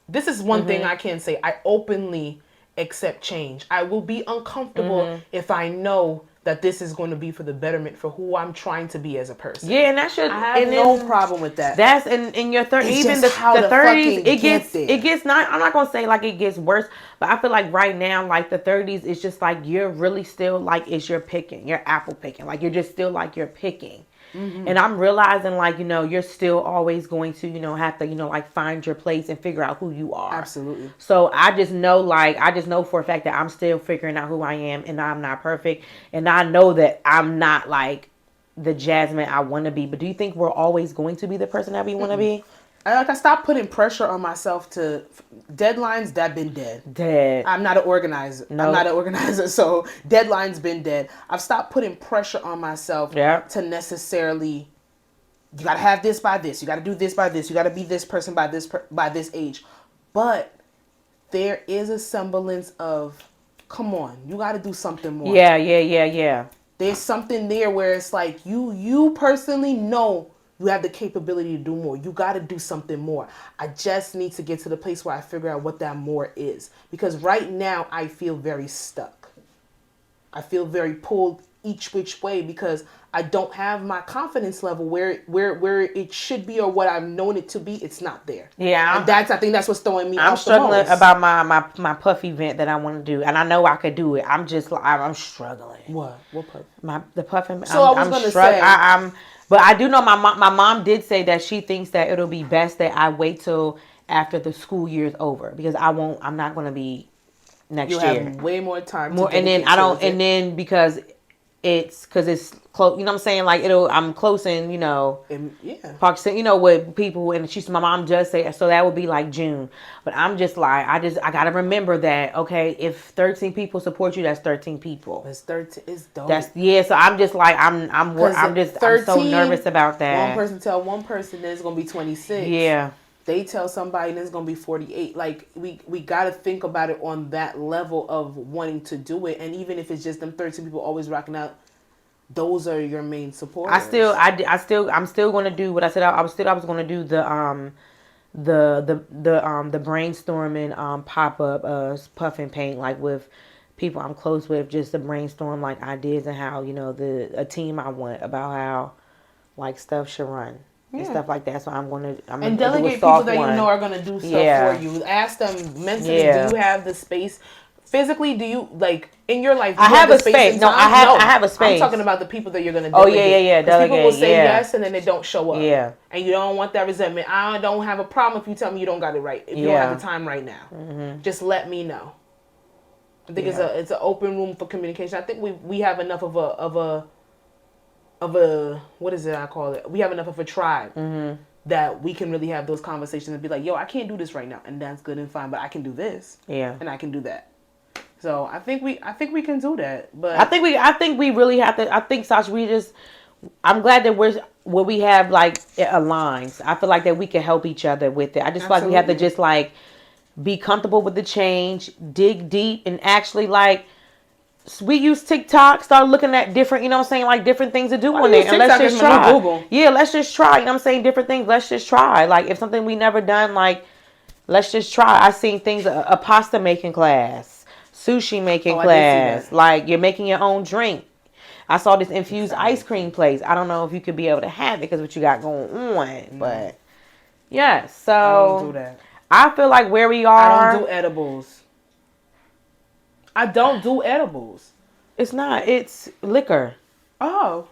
this is one thing I can say. I openly accept change. I will be uncomfortable if I know that this is going to be for the betterment for who I'm trying to be as a person. Yeah, and that should. I have no problem with that. That's in your 30s. Even the 30s, it gets not. I'm not gonna say like it gets worse, but I feel like right now, like the 30s, it's just like you're really still like it's your picking, you're apple picking. Like you're just still like you're picking. Mm-hmm. And I'm realizing like, you're still always going to, have to, like find your place and figure out who you are. Absolutely. So I just know for a fact that I'm still figuring out who I am and I'm not perfect. And I know that I'm not like the Jasmine I want to be. But do you think we're always going to be the person that we want to be? I stopped putting pressure on myself to deadlines that been dead. I'm not an organizer. Nope. I'm not an organizer, so deadlines been dead. I've stopped putting pressure on myself to necessarily. You gotta have this by this. You gotta do this by this. You gotta be this person by this age. But there is a semblance of, come on, you gotta do something more. Yeah. There's something there where it's like you personally know. You have the capability to do more. You got to do something more. I just need to get to the place where I figure out what that more is. Because right now, I feel very stuck. I feel very pulled each which way because I don't have my confidence level where it should be or what I've known it to be. It's not there. Yeah. And I think that's what's throwing me off. I'm struggling about my puff event that I want to do. And I know I could do it. I'm just like, I'm struggling. What puff? The puff event. So I was going to say. But I do know my mom did say that she thinks that it'll be best that I wait till after the school year's over because I'm not going to be next year. You'll have way more time. And then because it's close, you know what I'm saying? Like I'm close in, with people, and my mom does say, so that would be like June. But I'm just like, I got to remember that, okay, if 13 people support you, that's 13 people. It's 13, it's dope. So I'm just like, I'm so nervous about that. One person tell one person, then it's going to be 26. Yeah. They tell somebody, then it's going to be 48. Like, we got to think about it on that level of wanting to do it. And even if it's just them 13 people always rocking out, those are your main supporters. I'm still going to do what I said. I was going to do the brainstorming pop up puff and paint, like with people I'm close with, just to brainstorm like ideas and how a team I want about how like stuff should run. And stuff like that. So I'm and delegate people that you know are going to do stuff for you. Ask them mentally, do you have the space? Physically, do you, like, in your life, do you have a space? I have a space. I'm talking about the people that you're going to delegate. Oh, yeah. Delegate, people will say yes and then they don't show up. Yeah. And you don't want that resentment. I don't have a problem if you tell me you don't got it right. If you don't have the time right now. Just let me know. I think it's an open room for communication. I think we have enough of a what is it I call it? We have enough of a tribe that we can really have those conversations and be like, yo, I can't do this right now, and that's good and fine, but I can do this. Yeah. And I can do that. So I think we can do that. But I think we really have to. I think, Sasha, I'm glad that what we have, like, it aligns. I feel like that we can help each other with it. I just feel like we have to just like be comfortable with the change, dig deep, and actually like. We use TikTok, start looking at different, like different things to do on it. And let's just try. Google. Yeah, let's just try. You know what I'm saying? Different things. Let's just try. Like if something we never done, like let's just try. I seen things, a pasta making class, sushi making class. Like you're making your own drink. I saw this infused ice cream place. I don't know if you could be able to have it because what you got going on. But yeah, so I don't do that. I feel like where we are. I don't do edibles. I don't do edibles. It's not. It's liquor. Oh.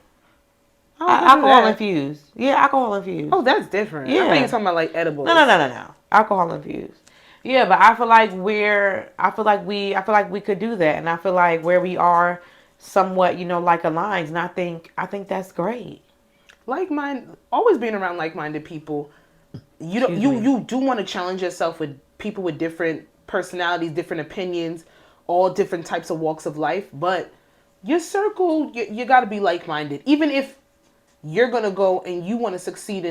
Alcohol infused. Yeah, alcohol infused. Oh, that's different. Yeah. I think you're talking about like edibles. No. Alcohol infused. Yeah, but I feel like we could do that, and I feel like where we are, somewhat, like aligns, and I think that's great. Always being around like-minded people. You do want to challenge yourself with people with different personalities, different opinions. All different types of walks of life, but your circle, you got to be like-minded. Even if you're going to go and you want to succeed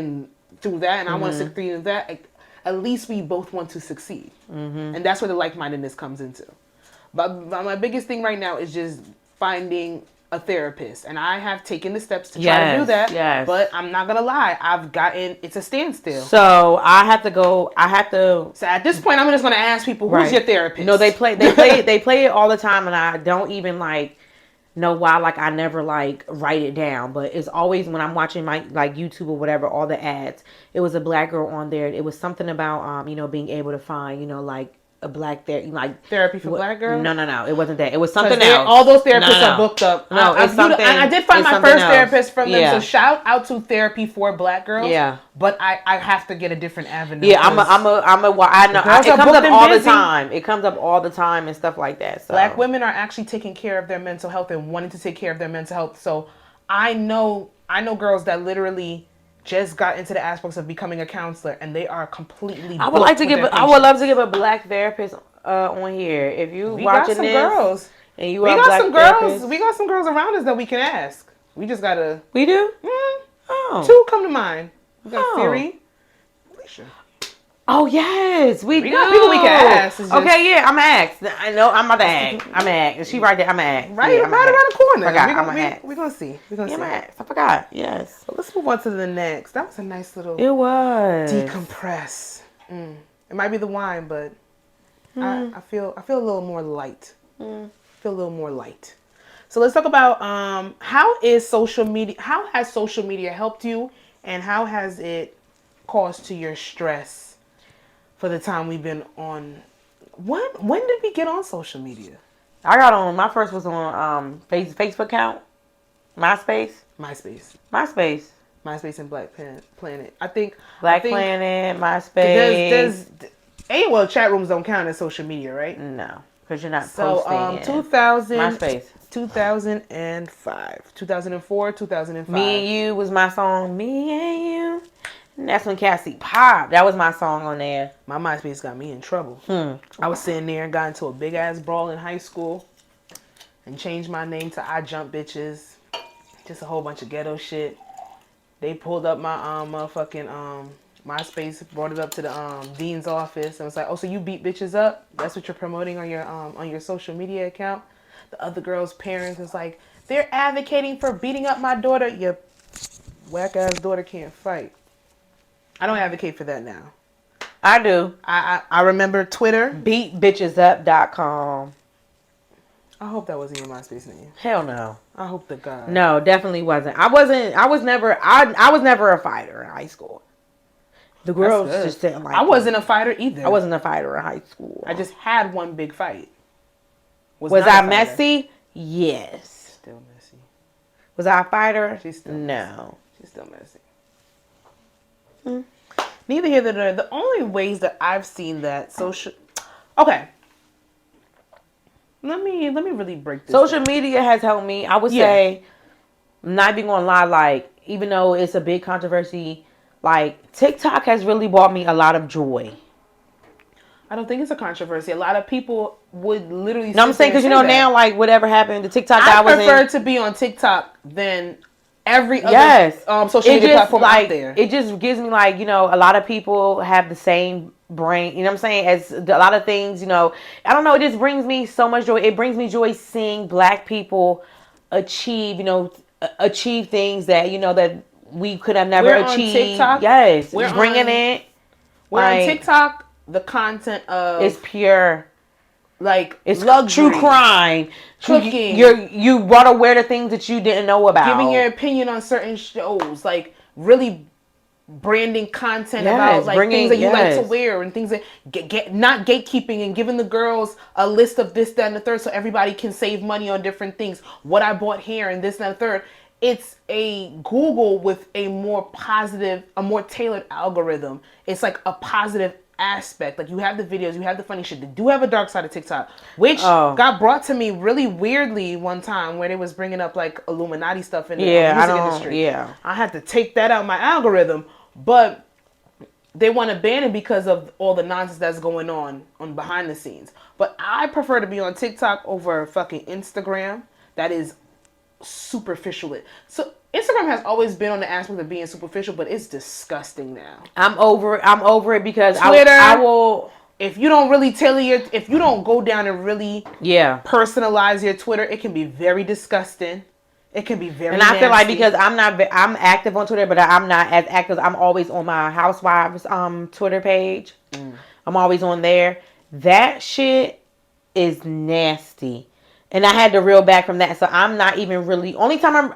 through that, and I want to succeed in that, at least we both want to succeed. And that's where the like-mindedness comes into. But my biggest thing right now is just finding a therapist, and I have taken the steps to try to do that. Yes. But I'm not gonna lie, it's a standstill. So So at this point, I'm just gonna ask people, who's your therapist? No, they play it all the time, and I don't even like know why like I never like write it down, but it's always when I'm watching my like YouTube or whatever, all the ads, it was a black girl on there. It was something about being able to find like a black therapy for black girls. No, it wasn't that. It was something else. All those therapists are booked up. No, it's something. I did find my first therapist from them. So shout out to therapy for black girls. Yeah, but I have to get a different avenue. Yeah, I know. It comes up all the time. It comes up all the time and stuff like that. So. Black women are actually taking care of their mental health and wanting to take care of their mental health. So I know girls that literally just got into the aspects of becoming a counselor, and they are completely. I would love to give a black therapist on here. If you watching this, girls, and you we are got black some girls. therapists. We got some girls around us that we can ask. We just gotta. We do. Oh. 2 come to mind. We got Siri. Alicia. Oh yes, we do. Got people we can ask. Okay, yeah, I'm asked. I know I'm about to ask. I'm asked. She right there. I'm asked. Right, yeah, right around the corner. We're gonna see. I'm asked. I forgot. Yes. Well, let's move on to the next. That was a nice little. It was decompress. It might be the wine, but I feel a little more light. Feel a little more light. So let's talk about how has social media helped you, and how has it caused to your stress for the time we've been on. When did we get on social media? I got on. My first was on Facebook account, MySpace and Black Planet. I think Planet, MySpace. Chat rooms don't count as social media, right? No, because you're not posting. 2000 MySpace. 2005, 2004, 2005. Me and You was my song. Me and You. And that's when Cassie popped. That was my song on there. My MySpace got me in trouble. I was sitting there and got into a big ass brawl in high school and changed my name to I Jump Bitches. Just a whole bunch of ghetto shit. They pulled up my motherfucking MySpace, brought it up to the dean's office, and was like, "Oh, so you beat bitches up? That's what you're promoting on your social media account?" The other girl's parents was like, "They're advocating for beating up my daughter. Your whack ass daughter can't fight." I don't advocate for that now. I do. I remember Twitter. Beatbitchesup.com. I hope that wasn't your MySpace name. Hell no. I hope to God. No, definitely wasn't. I was never a fighter in high school. The girls just didn't like I wasn't a fighter either. I wasn't a fighter in high school. I just had one big fight. Was I messy? Yes. Still messy. Was I a fighter? She's still no. She's still messy. Neither here nor there. The only ways that I've seen that social. Okay. Let me really break this. Social media has helped me. I would say, I'm not even gonna lie. Like, even though it's a big controversy, like TikTok has really brought me a lot of joy. I don't think it's a controversy. A lot of people would literally. No, I'm saying because now, like whatever happened, the TikTok guy was. I prefer to be on TikTok than every other social media platform out there. It just gives me like, a lot of people have the same brain, you know what I'm saying, as a lot of things, I don't know, it just brings me so much joy. It brings me joy seeing black people achieve things that, that we could have never achieved. On TikTok. Yes. We're bringing it. We're on TikTok. The content of it's pure. Like it's luxury, true crime, cooking. You brought aware to things that you didn't know about. Giving your opinion on certain shows, like really branding content about like things that you like to wear and things that get not gatekeeping and giving the girls a list of this, that, and the third, so everybody can save money on different things. What I bought here and this, that, and the third. It's a Google with a more positive, a more tailored algorithm. It's like a positive aspect. Like you have the videos, you have the funny shit. They do have a dark side of TikTok, which got brought to me really weirdly one time where they was bringing up like Illuminati stuff in the music industry. Yeah, I had to take that out of my algorithm, but they want to ban it because of all the nonsense that's going on behind the scenes. But I prefer to be on TikTok over fucking Instagram. That is superficial. So Instagram has always been on the aspect of being superficial, but it's disgusting now. I'm over it because Twitter, I will. If you don't really if you don't go down and really personalize your Twitter, it can be very disgusting. It can be very. And I feel like because I'm active on Twitter, but I'm not as active. I'm always on my housewives Twitter page. I'm always on there. That shit is nasty. And I had to reel back from that. So I'm not even really. Only time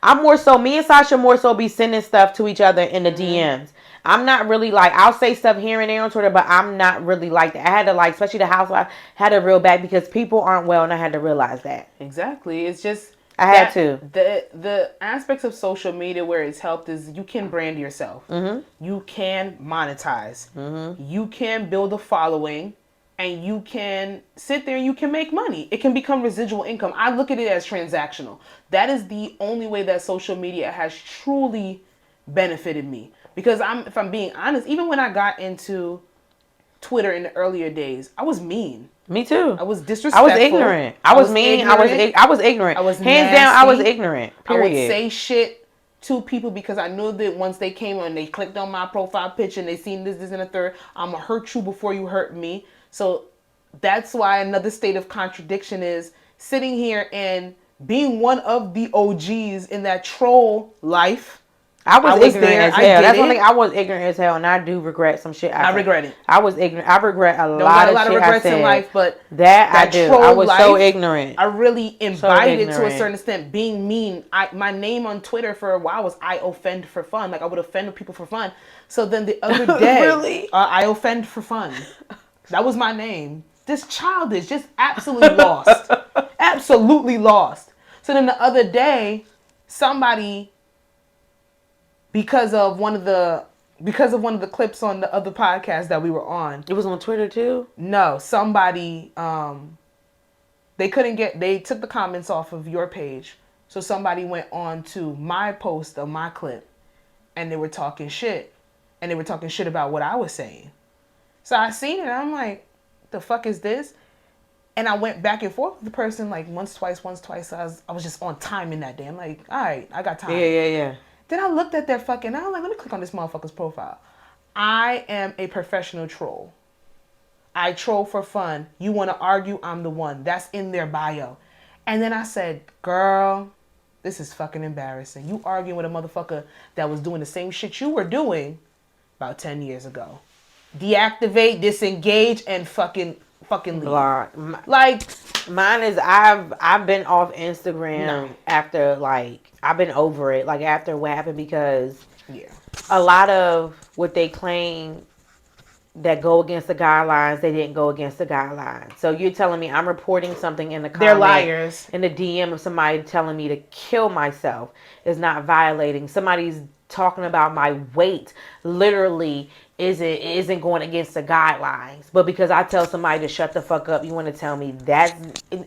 I'm more so. Me and Sasha more so be sending stuff to each other in the DMs. I'm not really like, I'll say stuff here and there on Twitter, but I'm not really like that. I had to like, especially the housewife, had to reel back because people aren't well, and I had to realize that. Exactly. It's just I had to. The aspects of social media where it's helped is you can brand yourself. You can monetize. You can build a following. And you can sit there and you can make money. It can become residual income. I look at it as transactional. That is the only way that social media has truly benefited me. Because if I'm being honest, even when I got into Twitter in the earlier days, I was mean. Me too. I was disrespectful. I was ignorant. I was mean. Ignorant. I was ignorant. I was hands nasty. down. I was ignorant. Period. I would say shit to people because I knew that once they came and they clicked on my profile picture and they seen this, and a third, I'm gonna hurt you before you hurt me. So that's why another state of contradiction is sitting here and being one of the OGs in that troll life. I was ignorant as hell. That's one thing. I was ignorant as hell, and I do regret some shit. I regret it. I was ignorant. I regret a lot of shit. Got a lot of regrets in life, but that I do. I was so ignorant. I really imbibed it to a certain extent. Being mean. My name on Twitter for a while was I offend for fun. Like I would offend people for fun. So then the other day, really? I offend for fun. That was my name. This childish, just absolutely lost. Absolutely lost. So then the other day, somebody, because of one of the clips on the other podcast that we were on. It was on Twitter too? No, somebody, they took the comments off of your page. So somebody went on to my post of my clip and they were talking shit. And they were talking shit about what I was saying. So I seen it and I'm like, the fuck is this? And I went back and forth with the person like once, twice. So I was just on time in that day. I'm like, all right, I got time. Yeah. Then I looked at their fucking, I was like, let me click on this motherfucker's profile. I am a professional troll. I troll for fun. You want to argue, I'm the one. That's in their bio. And then I said, girl, this is fucking embarrassing. You arguing with a motherfucker that was doing the same shit you were doing about 10 years ago. Deactivate, disengage, and fucking leave. Block. Like mine is I've been off Instagram after like I've been over it like after what happened because a lot of what they claim that go against the guidelines, they didn't go against the guidelines. So you're telling me I'm reporting something in the comment, they're liars. In the DM of somebody telling me to kill myself is not violating. Somebody's talking about my weight literally isn't going against the guidelines. But because I tell somebody to shut the fuck up, you want to tell me that's I'm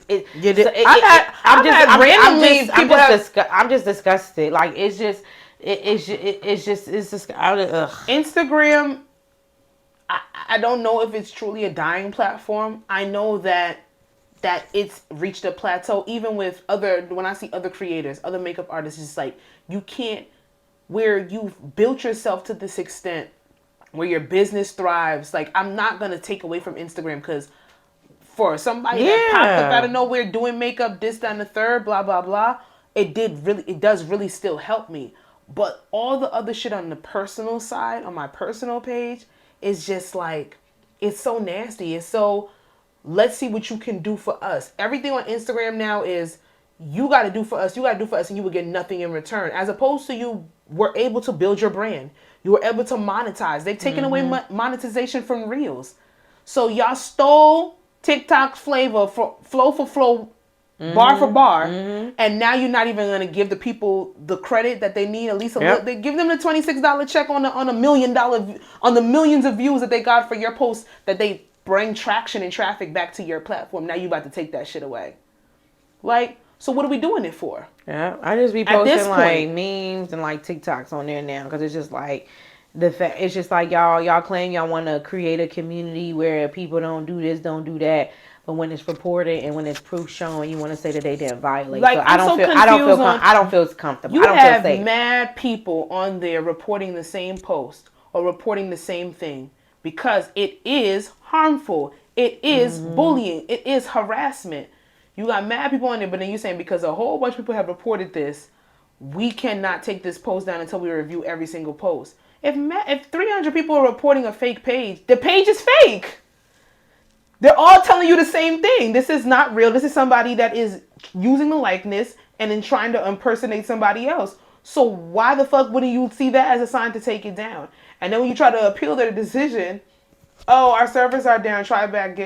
just disgusted. Like it's just Instagram. I don't know if it's truly a dying platform. I know that it's reached a plateau. Even with when I see other creators, other makeup artists, it's like you can't, where you've built yourself to this extent, where your business thrives. Like I'm not gonna take away from Instagram because for somebody that popped up out of nowhere doing makeup, this, that, and the third, blah blah blah, it does really still help me. But all the other shit on the personal side, on my personal page, is just like, it's so nasty. It's so, let's see what you can do for us. Everything on Instagram now is, you got to do for us, and you will get nothing in return. As opposed to you were able to build your brand. You were able to monetize. They've taken away monetization from Reels. So y'all stole TikTok's flavor, flow for flow, bar for bar, and now you're not even going to give the people the credit that they need. At least they give them the $26 check on the millions of views that they got for your posts that they bring traction and traffic back to your platform. Now you about to take that shit away. Like, so what are we doing it for? Yeah, I just be posting like memes and like TikToks on there now because it's just like it's just like y'all claim y'all want to create a community where people don't do this, don't do that. But when it's reported and when it's proof shown, you want to say that they didn't violate. Like, so I don't feel comfortable. You I don't have feel safe. Mad people on there reporting the same post or reporting the same thing because it is harmful. It is bullying. It is harassment. You got mad people on there, but then you're saying because a whole bunch of people have reported this, we cannot take this post down until we review every single post. If 300 people are reporting a fake page, the page is fake. They're all telling you the same thing. This is not real. This is somebody that is using the likeness and then trying to impersonate somebody else. So why the fuck wouldn't you see that as a sign to take it down? And then when you try to appeal their decision, oh, our servers are down. Try back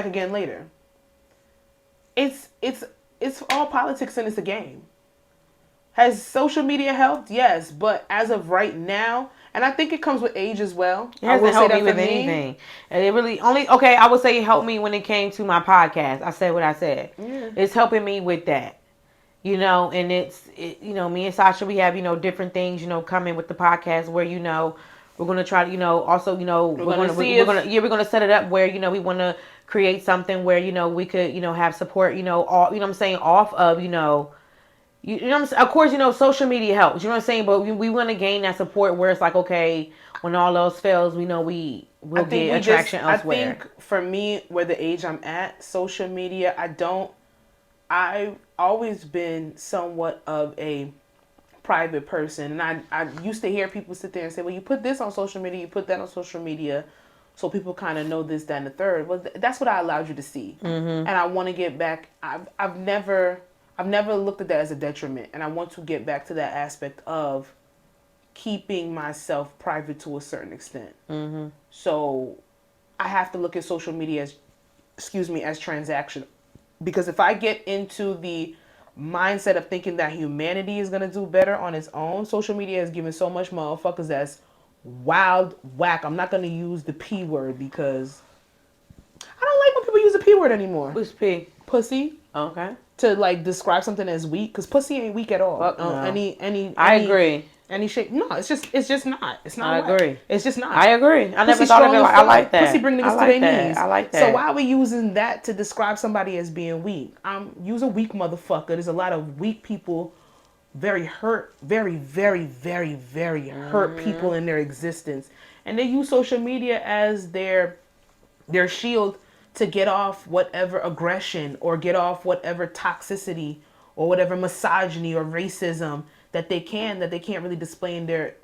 again later. It's all politics and it's a game. Has social media helped? Yes, but as of right now, and I think it comes with age as well. It hasn't helped me with anything. And it really I would say it helped me when it came to my podcast. I said what I said. Yeah. It's helping me with that. You know, and me and Sasha, we have, different things, coming with the podcast where, we're going to try to, also, we're going to set it up where, we want to create something where, we could, have support, all, what I'm saying, off of, you know what I'm saying? Of course, social media helps, you know what I'm saying? But we want to gain that support where it's like, okay, when all else fails, we know we'll get attraction elsewhere. I think for me, where the age I'm at, social media, I've always been somewhat of a private person. And I used to hear people sit there and say, well, you put this on social media, you put that on social media, so people kind of know this, that, and the third. Well, that's what I allowed you to see. Mm-hmm. And I want to get back. I've never looked at that as a detriment. And I want to get back to that aspect of keeping myself private to a certain extent. Mm-hmm. So I have to look at social media as transactional. Because if I get into the mindset of thinking that humanity is going to do better on its own, social media has given so much motherfuckers that's wild whack. I'm not going to use the P word because I don't like when people use the P word anymore. Who's P? Pussy. Okay. To like describe something as weak, because pussy ain't weak at all. Fuck no. I agree. Any shape? No, it's just not. It's not. I agree. It's just not. I agree. I never thought of it. I like that. Pussy bring niggas to their knees. I like that. So why are we using that to describe somebody as being weak? Use a weak motherfucker. There's a lot of weak people, very hurt, very, very, very, very hurt people in their existence, and they use social media as their shield to get off whatever aggression or get off whatever toxicity or whatever misogyny or racism that they can't really display in their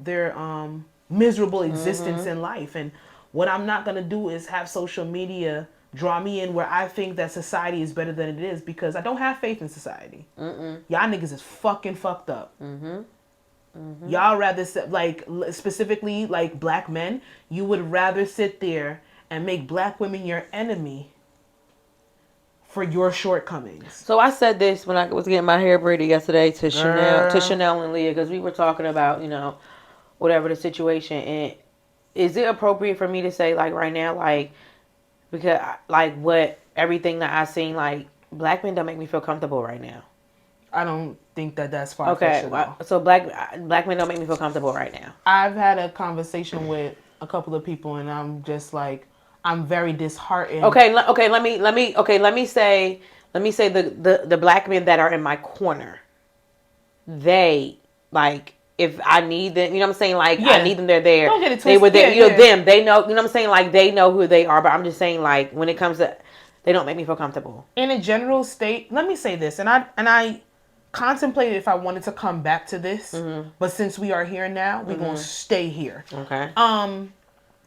miserable existence in life. And what I'm not going to do is have social media draw me in where I think that society is better than it is, because I don't have faith in society. Y'all niggas is fucking fucked up. Y'all rather, like, specifically like black men, you would rather sit there and make black women your enemy for your shortcomings. So I said this when I was getting my hair braided yesterday to Chanel and Leah, because we were talking about, whatever the situation. And is it appropriate for me to say, like, right now, like, because like what everything that I've seen, like, black men don't make me feel comfortable right now. I don't think that's far-fetched at all. So black men don't make me feel comfortable right now. I've had a conversation with a couple of people, and I'm just like, I'm very disheartened. Let me say the black men that are in my corner, they, like, if I need them, you know what I'm saying? Like, I need them, they're there. Don't get it twisted. They were there, them, they know, you know what I'm saying? Like, they know who they are, but I'm just saying, like, when it comes to, they don't make me feel comfortable. In a general state, let me say this, and I contemplated if I wanted to come back to this, but since we are here now, we're going to stay here. Okay.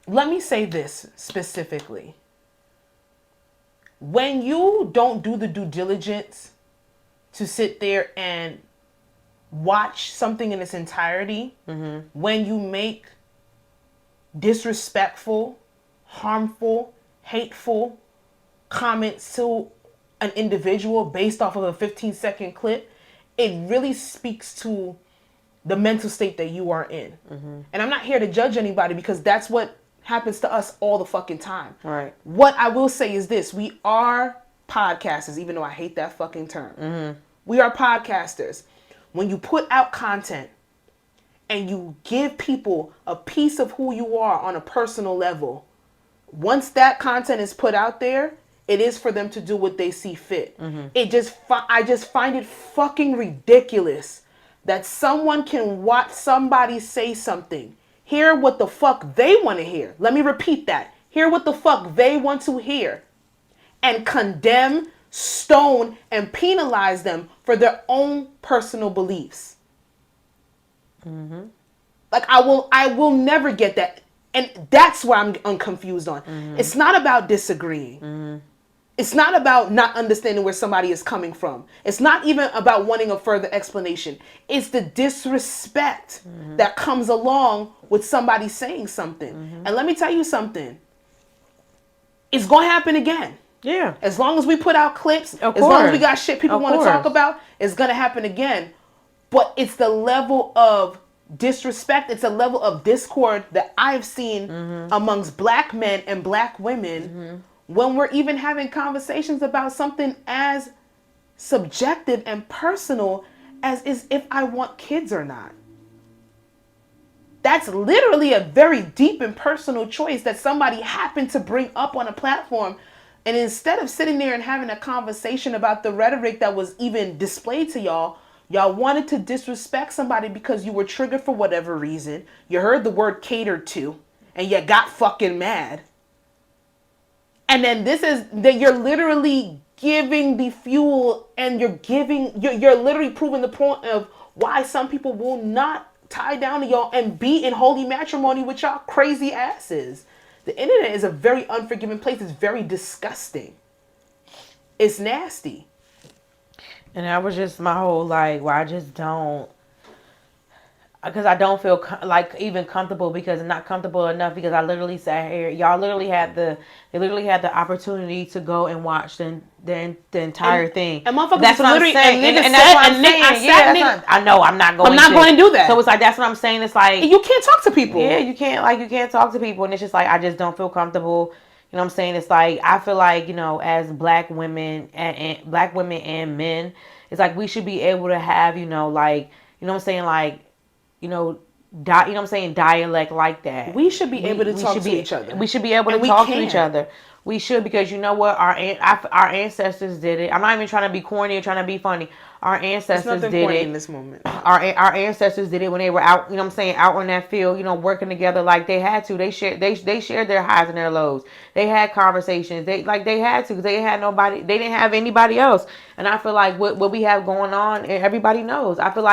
Let me say this specifically. When you don't do the due diligence to sit there and watch something in its entirety, when you make disrespectful, harmful, hateful comments to an individual based off of a 15-second clip, it really speaks to the mental state that you are in. And I'm not here to judge anybody, because that's what happens to us all the fucking time. Right. What I will say is this: we are podcasters, even though I hate that fucking term. We are podcasters. When you put out content and you give people a piece of who you are on a personal level, once that content is put out there, it is for them to do what they see fit. I just find it fucking ridiculous that someone can watch somebody say something, hear what the fuck they want to hear. Let me repeat that. Hear what the fuck they want to hear, and condemn, stone, and penalize them for their own personal beliefs. Like, I will never get that. And that's where I'm confused on. It's not about disagreeing. It's not about not understanding where somebody is coming from. It's not even about wanting a further explanation. It's the disrespect that comes along with somebody saying something. And let me tell you something. It's going to happen again. Yeah. As long as we put out clips, as long as we got shit people want to talk about, it's going to happen again. But it's the level of disrespect, it's a level of discord that I've seen amongst black men and black women when we're even having conversations about something as subjective and personal as is if I want kids or not. That's literally a very deep and personal choice that somebody happened to bring up on a platform. And instead of sitting there and having a conversation about the rhetoric that was even displayed to y'all, y'all wanted to disrespect somebody because you were triggered for whatever reason. You heard the word catered to and you got fucking mad. And then you're literally giving the fuel and you're literally proving the point of why some people will not tie down to y'all and be in holy matrimony with y'all crazy asses. The internet is a very unforgiving place. It's very disgusting. It's nasty. And that was just my whole where I just don't, because I don't feel even comfortable because I'm not comfortable enough because I literally sat here. Y'all literally had the opportunity to go and watch the entire thing. And motherfuckers, that's what I'm saying. And that's what I'm saying. I know I'm not going to do that. So it's that's what I'm saying. It's you can't talk to people. Yeah, you can't talk to people, and it's just I just don't feel comfortable. You know what I'm saying? It's I feel as black women and black women and men, it's we should be able to have you know what I'm saying dialect like that. We should be able to talk to each other. We should be able to talk to each other. We should, because you know what, our ancestors did it. I'm not even trying to be corny or trying to be funny. Our ancestors did it in this moment. Our ancestors did it when they were out, you know what I'm saying, out on that field, you know, working together like they had to. They shared their highs and their lows. They had conversations. They had to, because they had nobody. They didn't have anybody else. And I feel what we have going on, and everybody knows. I feel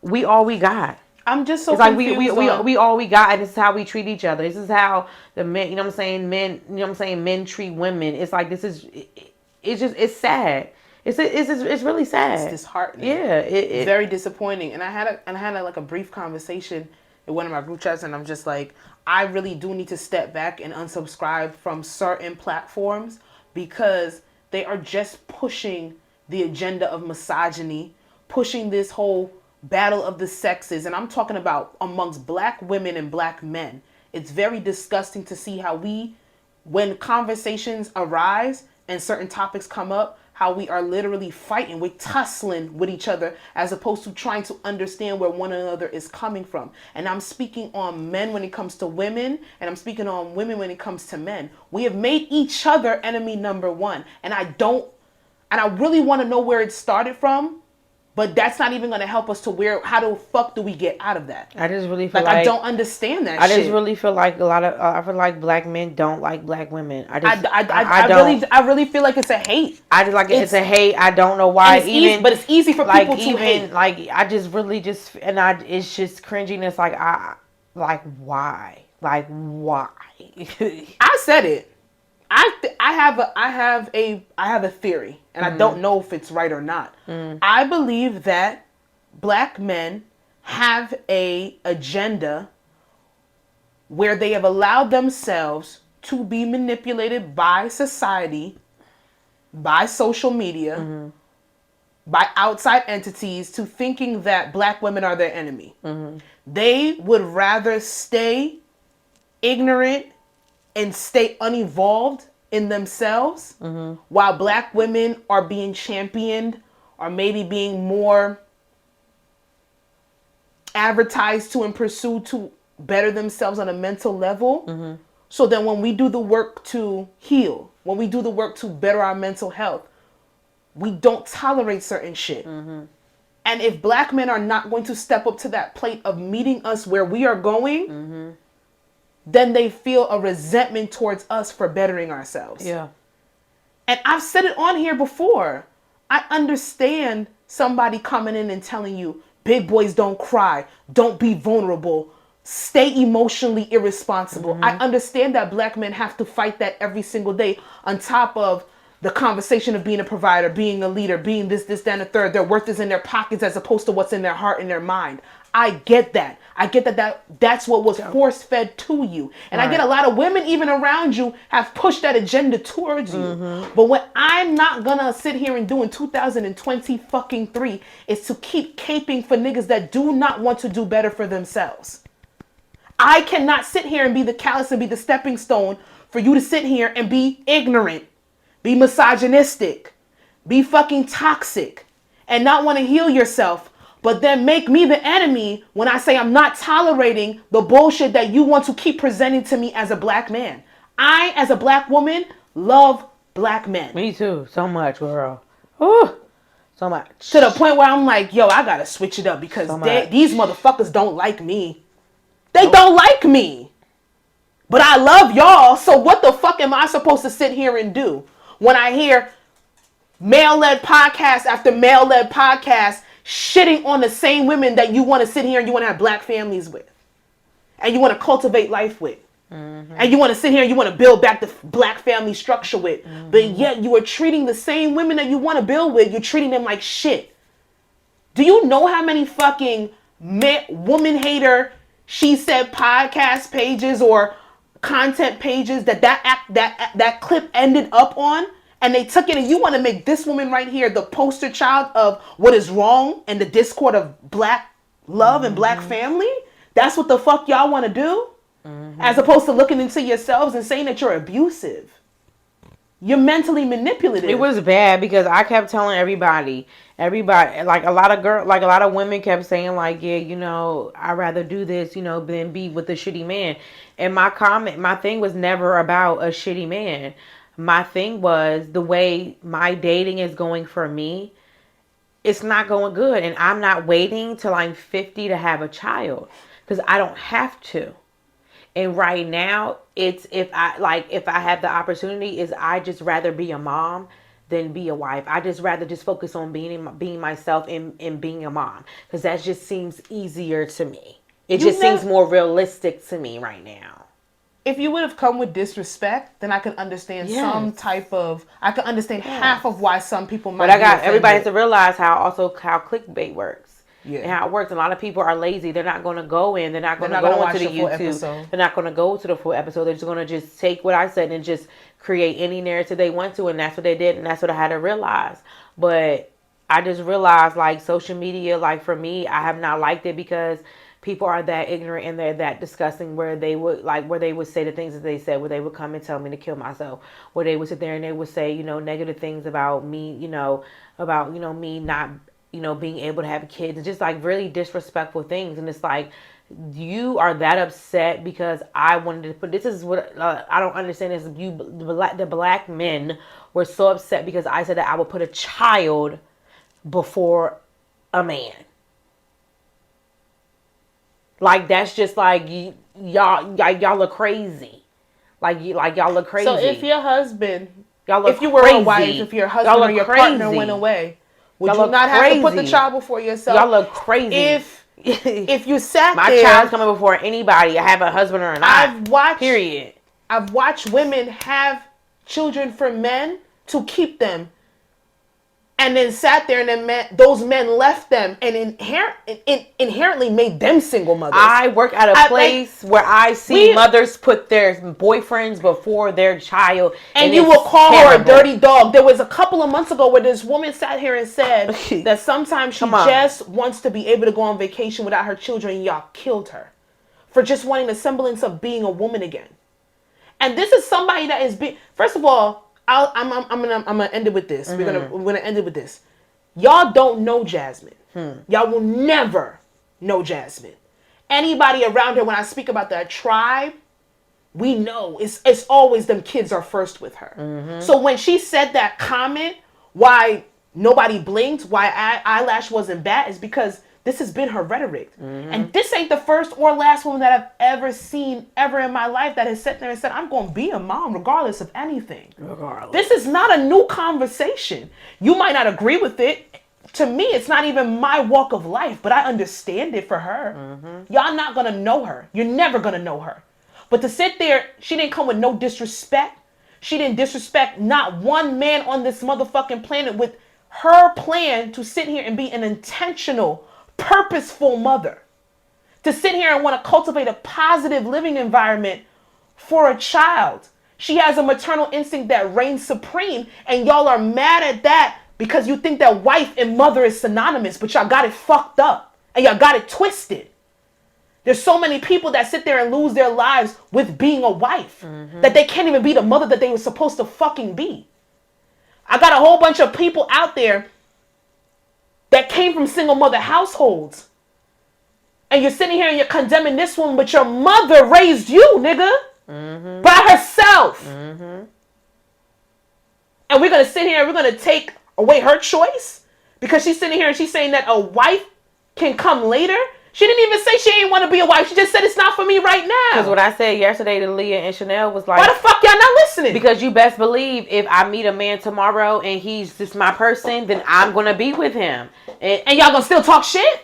we all we got. I'm just so confused. We all we got, and this is how we treat each other. This is how the men, you know what I'm saying, men treat women. It's it's sad. It's really sad. It's disheartening. Yeah, it's very disappointing. And I had a brief conversation in one of my group chats, and I'm just I really do need to step back and unsubscribe from certain platforms because they are just pushing the agenda of misogyny, pushing this whole battle of the sexes, and I'm talking about amongst black women and black men. It's very disgusting to see how when conversations arise and certain topics come up, how we are literally fighting, we're tussling with each other as opposed to trying to understand where one another is coming from. And I'm speaking on men when it comes to women, and I'm speaking on women when it comes to men. We have made each other enemy number one, and I really want to know where it started from. But that's not even going to help us to how the fuck do we get out of that? I just really feel I don't understand that shit. I just really feel I feel black men don't like black women. I really feel like it's a hate. It's a hate. I don't know why. But it's easy for people to hate. I just really it's just cringiness. Why? Why? I said it. I have a theory, and I don't know if it's right or not. I believe that black men have a agenda where they have allowed themselves to be manipulated by society, by social media, by outside entities, to thinking that black women are their enemy. They would rather stay ignorant and stay unevolved in themselves, while black women are being championed or maybe being more advertised to and pursued to better themselves on a mental level. So then when we do the work to heal, when we do the work to better our mental health, we don't tolerate certain shit. And if black men are not going to step up to that plate of meeting us where we are going, then they feel a resentment towards us for bettering ourselves. Yeah. And I've said it on here before. I understand somebody coming in and telling you, big boys don't cry, don't be vulnerable, stay emotionally irresponsible. I understand that black men have to fight that every single day on top of the conversation of being a provider, being a leader, being this, that, and the third. Their worth is in their pockets as opposed to what's in their heart and their mind. I get that. I get that's what was force fed to you. And I get a lot of women even around you have pushed that agenda towards you. But what I'm not gonna sit here and do in 2020 fucking 3 is to keep caping for niggas that do not want to do better for themselves. I cannot sit here and be the callous and be the stepping stone for you to sit here and be ignorant, be misogynistic, be fucking toxic, and not want to heal yourself, but then make me the enemy when I say I'm not tolerating the bullshit that you want to keep presenting to me as a black man. I, as a black woman, love black men. Me too. So much, girl. Ooh, so much. To the point where I'm like, yo, I gotta switch it up because these motherfuckers don't like me. They don't like me. But I love y'all, so what the fuck am I supposed to sit here and do when I hear male-led podcast after male-led podcast shitting on the same women that you want to sit here and you want to have black families with, and you want to cultivate life with, and you want to sit here and you want to build back the black family structure with, but yet you are treating the same women that you want to build with, you're treating them like shit. Do you know how many fucking woman hater she said podcast pages or content pages that clip ended up on? And they took it, and you want to make this woman right here the poster child of what is wrong and the discord of black love and black family? That's what the fuck y'all want to do? As opposed to looking into yourselves and saying that you're abusive. You're mentally manipulative. It was bad because I kept telling everybody, like a lot of women kept saying like, yeah, you know, I'd rather do this, you know, than be with a shitty man. And my thing was never about a shitty man. My thing was the way my dating is going for me, it's not going good. And I'm not waiting till I'm 50 to have a child because I don't have to. And right now, it's if I have the opportunity, is I just rather be a mom than be a wife. I just rather just focus on being myself and being a mom because that just seems easier to me. It just seems more realistic to me right now. If you would have come with disrespect, then I could understand some type of. I could understand half of why some people might. But everybody has to realize how clickbait works. Yeah. And how it works. A lot of people are lazy. They're not going to go in. They're not going to go into the YouTube. They're not going to go to the full episode. They're just going to just take what I said and just create any narrative they want to. And that's what they did. And that's what I had to realize. But I just realized, like, social media, like, for me, I have not liked it because people are that ignorant and they're that disgusting where they would say the things that they said, where they would come and tell me to kill myself, where they would sit there and they would say, you know, negative things about me, me not, being able to have kids, and just like really disrespectful things. And it's like, you are that upset because I wanted to put, this is what I don't understand is the black men were so upset because I said that I would put a child before a man. Like, that's just like, y'all are crazy. Like y'all are crazy. So if your husband, if you were a wife, if your husband or your partner went away, would you not have to put the child before yourself? Y'all look crazy. If you sat my there, child's coming before anybody. I have a husband or not. Period. I've watched women have children for men to keep them. And then sat there, and then those men left them and inherently made them single mothers. I work at a place where I see mothers put their boyfriends before their child. And you will call her a dirty dog. There was a couple of months ago where this woman sat here and said that sometimes she just wants to be able to go on vacation without her children, and y'all killed her for just wanting the semblance of being a woman again. And this is somebody that is first of all, I'm gonna end it with this. We're gonna end it with this. Y'all don't know Jasmine. Y'all will never know Jasmine. Anybody around her, when I speak about that tribe, we know it's always them kids are first with her. So when she said that comment, why nobody blinked, why eyelash wasn't bad, is because this has been her rhetoric. And this ain't the first or last woman that I've ever seen ever in my life that has sat there and said, I'm going to be a mom regardless of anything. This is not a new conversation. You might not agree with it. to me, it's not even my walk of life, but I understand it for her. Y'all not gonna know her. You're never gonna know her. But to sit there, she didn't come with no disrespect. She didn't disrespect not one man on this motherfucking planet with her plan to sit here and be an intentional, purposeful mother. To sit here and want to cultivate a positive living environment for a child. She has a maternal instinct that reigns supreme, and y'all are mad at that because you think that wife and mother is synonymous, but y'all got it fucked up and y'all got it twisted. There's so many people that sit there and lose their lives with being a wife that they can't even be the mother that they were supposed to fucking be. I got a whole bunch of people out there that came from single mother households. And you're sitting here and you're condemning this woman, but your mother raised you, nigga. By herself. And we're going to sit here and we're going to take away her choice because she's sitting here and she's saying that a wife can come later. She didn't even say she ain't want to be a wife. She just said it's not for me right now. Because what I said yesterday to Leah and Chanel was like, why the fuck y'all not listening? Because you best believe if I meet a man tomorrow and he's just my person, then I'm going to be with him. And y'all going to still talk shit?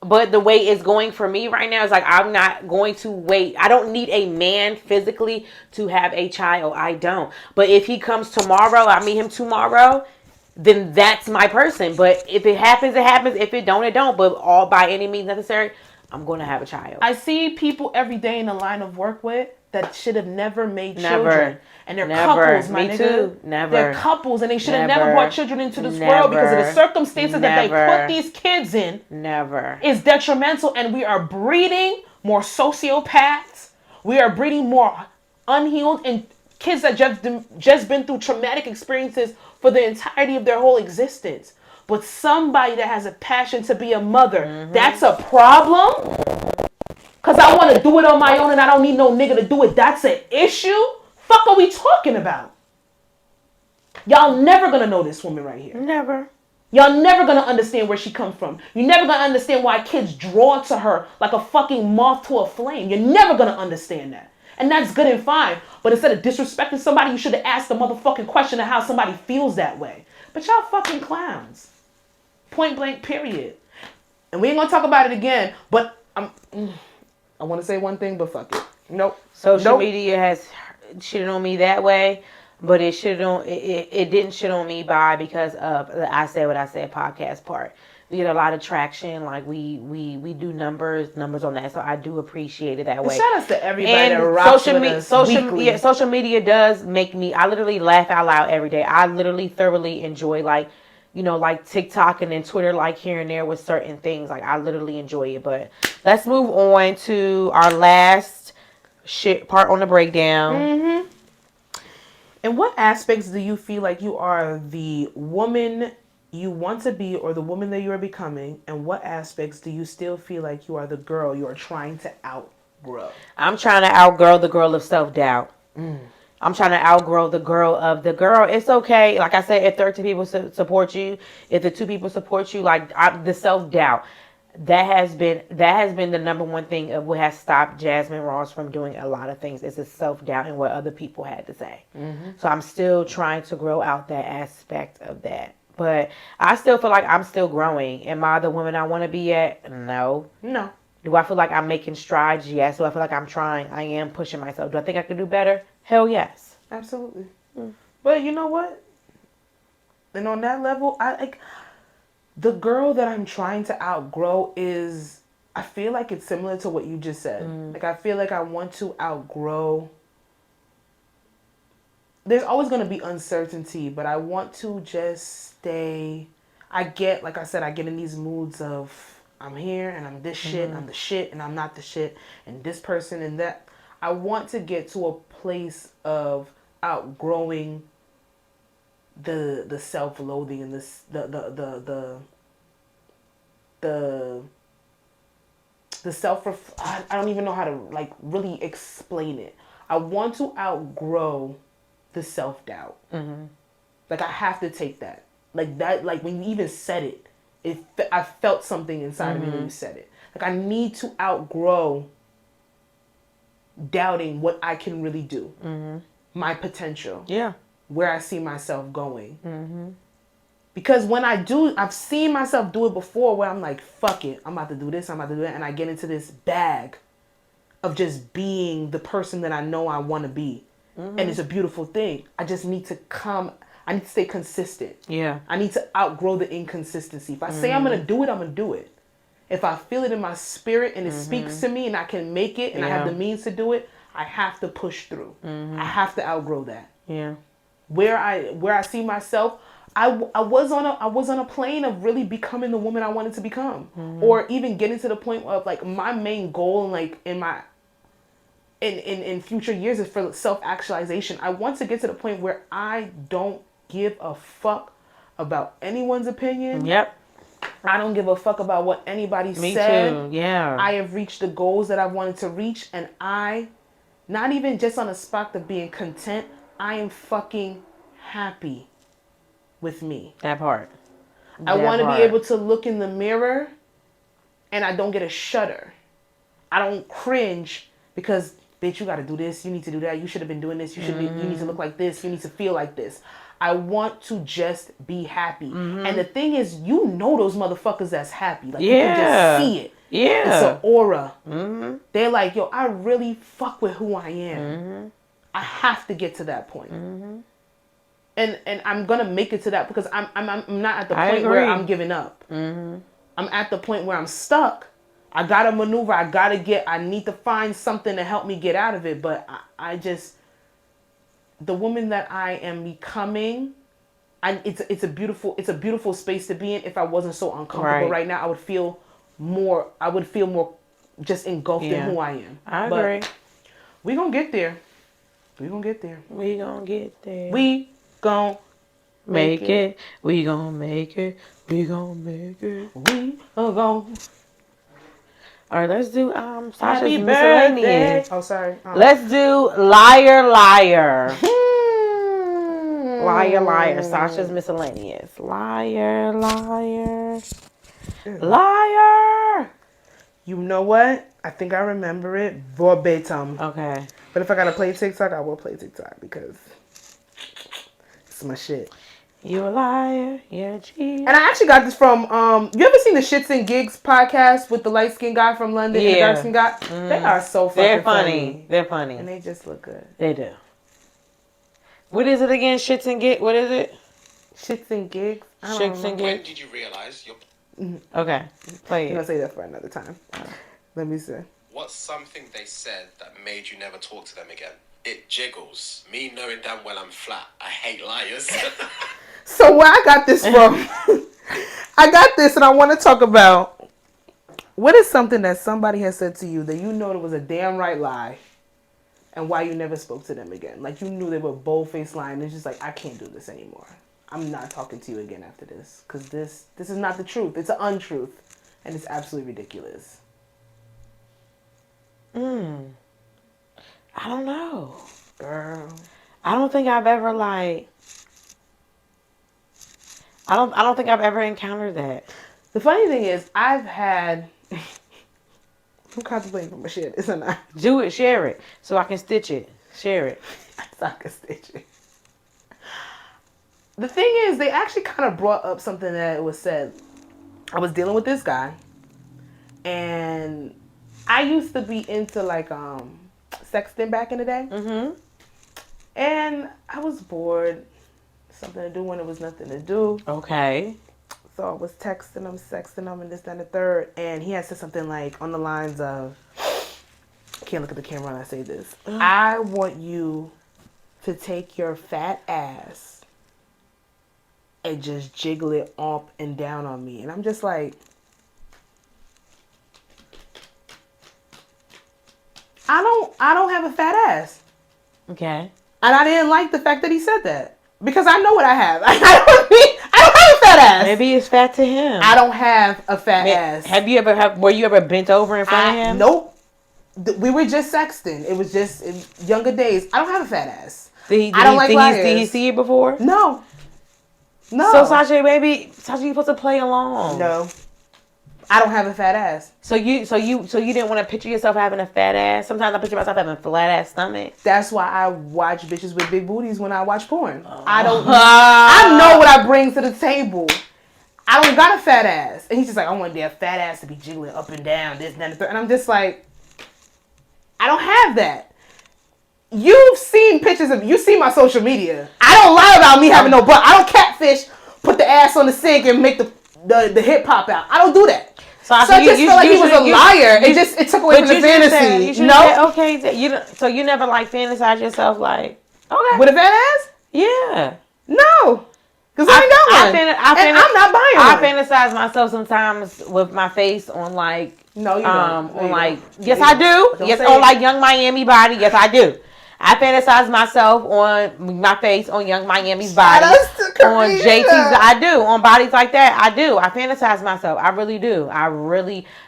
But the way it's going for me right now is like, I'm not going to wait. I don't need a man physically to have a child. I don't. But if he comes tomorrow, I meet him tomorrow, then that's my person. But if it happens, it happens. If it don't, it don't. But all by any means necessary, I'm going to have a child. I see people every day in the line of work with that should have never made children. And they're couples, my nigga. Too. Never. They're couples, and they should have never brought children into this world because of the circumstances that they put these kids in. Is detrimental, and we are breeding more sociopaths. We are breeding more unhealed and kids that just been through traumatic experiences for the entirety of their whole existence. But somebody that has a passion to be a mother, that's a problem? Because I want to do it on my own and I don't need no nigga to do it. That's an issue? Fuck are we talking about? Y'all never going to know this woman right here. Never. Y'all never going to understand where she comes from. You're never going to understand why kids draw to her like a fucking moth to a flame. You're never going to understand that. And that's good and fine. But instead of disrespecting somebody, you should have asked the motherfucking question of how somebody feels that way. But y'all fucking clowns. Point blank, period. And we ain't going to talk about it again. But I want to say one thing, but fuck it. Nope. Social media has shitted on me that way, but it didn't shit on me because of the I Said What I Said podcast part. We get a lot of traction, like we do numbers on that, so I do appreciate it that way. Shout out to everybody that rocks with us weekly. Social media does make me, I literally laugh out loud every day. I literally thoroughly enjoy like TikTok and then Twitter, like here and there with certain things. Like I literally enjoy it. But let's move on to our last shit part on the breakdown. In what aspects do you feel like you are the woman you want to be or the woman that you are becoming? And what aspects do you still feel like you are the girl you are trying to outgrow? I'm trying to outgrow the girl of self-doubt. I'm trying to outgrow the girl of the girl. It's okay. Like I said, if 13 people support you, if the 2 people support you, the self-doubt. That has been the number one thing of what has stopped Jasmine Ross from doing a lot of things. Is the self-doubt and what other people had to say. So I'm still trying to grow out that aspect of that. But I still feel like I'm still growing. Am I the woman I want to be at? No. Do I feel like I'm making strides? Yes. Do I feel like I'm trying? I am pushing myself. Do I think I could do better? Hell yes. Absolutely. But you know what? And on that level, the girl that I'm trying to outgrow is, I feel like it's similar to what you just said. Like, I feel like I want to outgrow. There's always going to be uncertainty, but I want to just stay. Like I said, I get in these moods of, I'm here and I'm this shit, I'm the shit and I'm not the shit, and this person and that. I want to get to a place of outgrowing the self-loathing and the self. I don't even know how to really explain it. I want to outgrow the self-doubt. Like I have to take that. Like that. Like when you even said it, I felt something inside of me when you said it. Like I need to outgrow doubting what I can really do. My potential. Yeah. Where I see myself going. Because when I do, I've seen myself do it before where I'm like, fuck it. I'm about to do this. I'm about to do that. And I get into this bag of just being the person that I know I want to be. And it's a beautiful thing. I just need to I need to stay consistent. Yeah. I need to outgrow the inconsistency. If I say I'm going to do it, I'm going to do it. If I feel it in my spirit and it speaks to me and I can make it and I have the means to do it, I have to push through. I have to outgrow that. Yeah. Where I see myself, I was on a plane of really becoming the woman I wanted to become, or even getting to the point of like my main goal, like in future years, is for self-actualization. I want to get to the point where I don't give a fuck about anyone's opinion. Yep. I don't give a fuck about what anybody Me said. too. Yeah. I have reached the goals that I wanted to reach, and not even just on the spot of being content, I am fucking happy with me. That part. I want to be able to look in the mirror and I don't get a shudder. I don't cringe because, bitch, you got to do this. You need to do that. You should have been doing this. You need to look like this. You need to feel like this. I want to just be happy. And the thing is, you know those motherfuckers that's happy. Like, you can just see it. Yeah. It's an aura. They're like, yo, I really fuck with who I am. I have to get to that point. And I'm gonna make it to that because I'm not at the point where I'm giving up. I'm at the point where I'm stuck. I gotta maneuver. I need to find something to help me get out of it. But I just, the woman that I am becoming, it's a beautiful space to be in. If I wasn't so uncomfortable right now, I would feel more just engulfed in who I am. I agree. But we gonna get there. We gonna get there. We gonna get there. We gon' make it. We gon' make it. We gon' make it. We are gon'. All right, let's do Sasha's miscellaneous. Oh, sorry. Let's do liar, liar. Liar, liar. Sasha's miscellaneous. Liar, liar. Liar. You know what? I think I remember it verbatim. Okay. But if I gotta play TikTok, I will play TikTok because it's my shit. You a liar. You're a cheat. And I actually got this from, you ever seen the Shits and Gigs podcast with the light-skinned guy from London and the dark-skinned guy? They are so fucking funny. They're funny. And they just look good. They do. What is it again? Shits and Gigs? What is it? Shits and Gigs? Shits and Gigs? When did you realize you're... Okay. Play it. I'm going to say that for another time. Let me see. What's something they said that made you never talk to them again? It jiggles. Me knowing damn well I'm flat. I hate liars. So where I got this from, I got this and I want to talk about what is something that somebody has said to you that you know it was a damn right lie and why you never spoke to them again. Like you knew they were bold-faced lying. It's just like, I can't do this anymore. I'm not talking to you again after this because this is not the truth. It's an untruth and it's absolutely ridiculous. I don't know. Girl. I don't think I've ever I don't think I've ever encountered that. The funny thing is, I've had... I'm contemplating for my shit, isn't I? Do it, share it, so I can stitch it. Share it. So I can stitch it. The thing is, they actually kind of brought up something that was said. I was dealing with this guy, and I used to be into like sexting back in the day. And I was bored. Something to do when there was nothing to do. Okay. So I was texting him, sexting him, and this, that, and the third. And he had said something like on the lines of, I can't look at the camera when I say this. I want you to take your fat ass and just jiggle it up and down on me. And I'm just like, I don't have a fat ass. Okay. And I didn't like the fact that he said that. Because I know what I have. I don't have a fat ass. Maybe it's fat to him. I don't have a fat ass. Were you ever bent over in front of him? Nope. We were just sexting. It was just in younger days. I don't have a fat ass. Did he see it before? No. So Sasha, you supposed to play along. No. I don't have a fat ass. So you didn't want to picture yourself having a fat ass? Sometimes I picture myself having a flat ass stomach. That's why I watch bitches with big booties when I watch porn. I know what I bring to the table. I don't got a fat ass. And he's just like, I want that fat ass to be jiggling up and down, this, that, and the third. And I'm just like, I don't have that. You've seen pictures of, you see my social media. I don't lie about me having no butt. I don't catfish, put the ass on the sink and make the hip pop out. I don't do that. So I just felt like he was a liar. It took away from the fantasy. No. Okay. So you never like fantasize yourself like, okay. With a fat ass? Yeah. No. Because I ain't got one. And I'm not buying one. I fantasize myself sometimes with my face on like, no, you don't. On like, yes I do. Yes, on like Young Miami body. Yes I do. I fantasize myself on my face on Young Miami's body. On JT's, I do. On bodies like that, I do. I fantasize myself. I really do.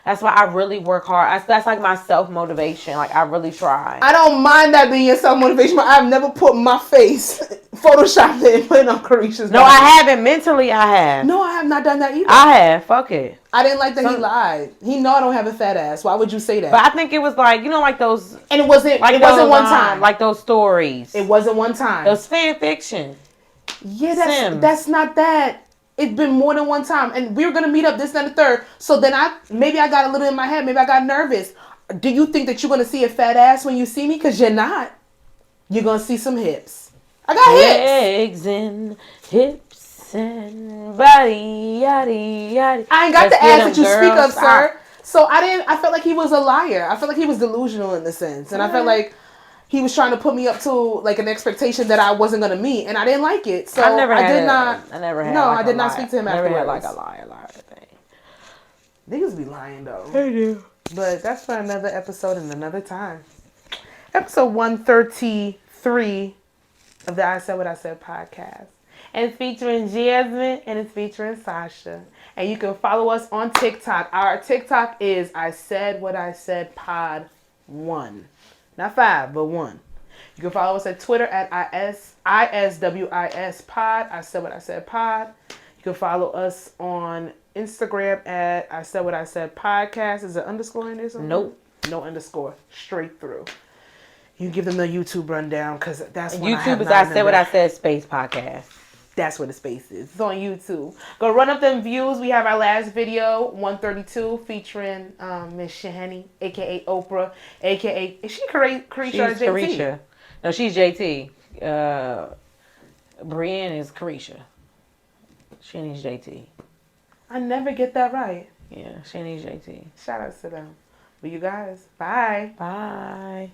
That's why I really work hard. That's like my self-motivation. Like, I really try. I don't mind that being your self-motivation, but I've never put my face, photoshopped it and put it on Carisha's body. No, I haven't. Mentally, I have. No, I have not done that either. I have. Fuck it. I didn't like that he lied. He know I don't have a fat ass. Why would you say that? But I think it was like, like those... And it wasn't one time. Like those stories. It wasn't one time. It was fan fiction. Yeah, that's not that. It's been more than one time. And we were going to meet up this and the third. So then maybe I got a little in my head. Maybe I got nervous. Do you think that you're going to see a fat ass when you see me? Because you're not. You're going to see some hips. I got legs and hips and body, yaddy, yaddy. I ain't got the ass that you speak of, sir. So I felt like he was a liar. I felt like he was delusional in a sense. And I felt like he was trying to put me up to like an expectation that I wasn't going to meet. And I didn't like it. So I did not speak to him afterwards. Never had like a liar thing. Niggas be lying though. They do. But that's for another episode and another time. Episode 133 of the I Said What I Said podcast. And it's featuring Jasmine and it's featuring Sasha. And you can follow us on TikTok. Our TikTok is I Said What I Said Pod 1. Not 5, but 1. You can follow us at Twitter at ISWIS Pod. I Said What I Said Pod. You can follow us on Instagram at I Said What I Said Podcast. Is there underscore in there something? Nope. No underscore. Straight through. You can give them the YouTube rundown because that's when YouTube is I Said What I Said Space Podcast. That's where the space is. It's on YouTube. Go run up them views. We have our last video, 132, featuring Miss Shahani, a.k.a. Oprah, a.k.a. Is she Carisha or JT? Carisha. No, she's JT. Brienne is Carisha. Shani's JT. I never get that right. Yeah, Shani's JT. Shout out to them. Well, you guys, bye. Bye.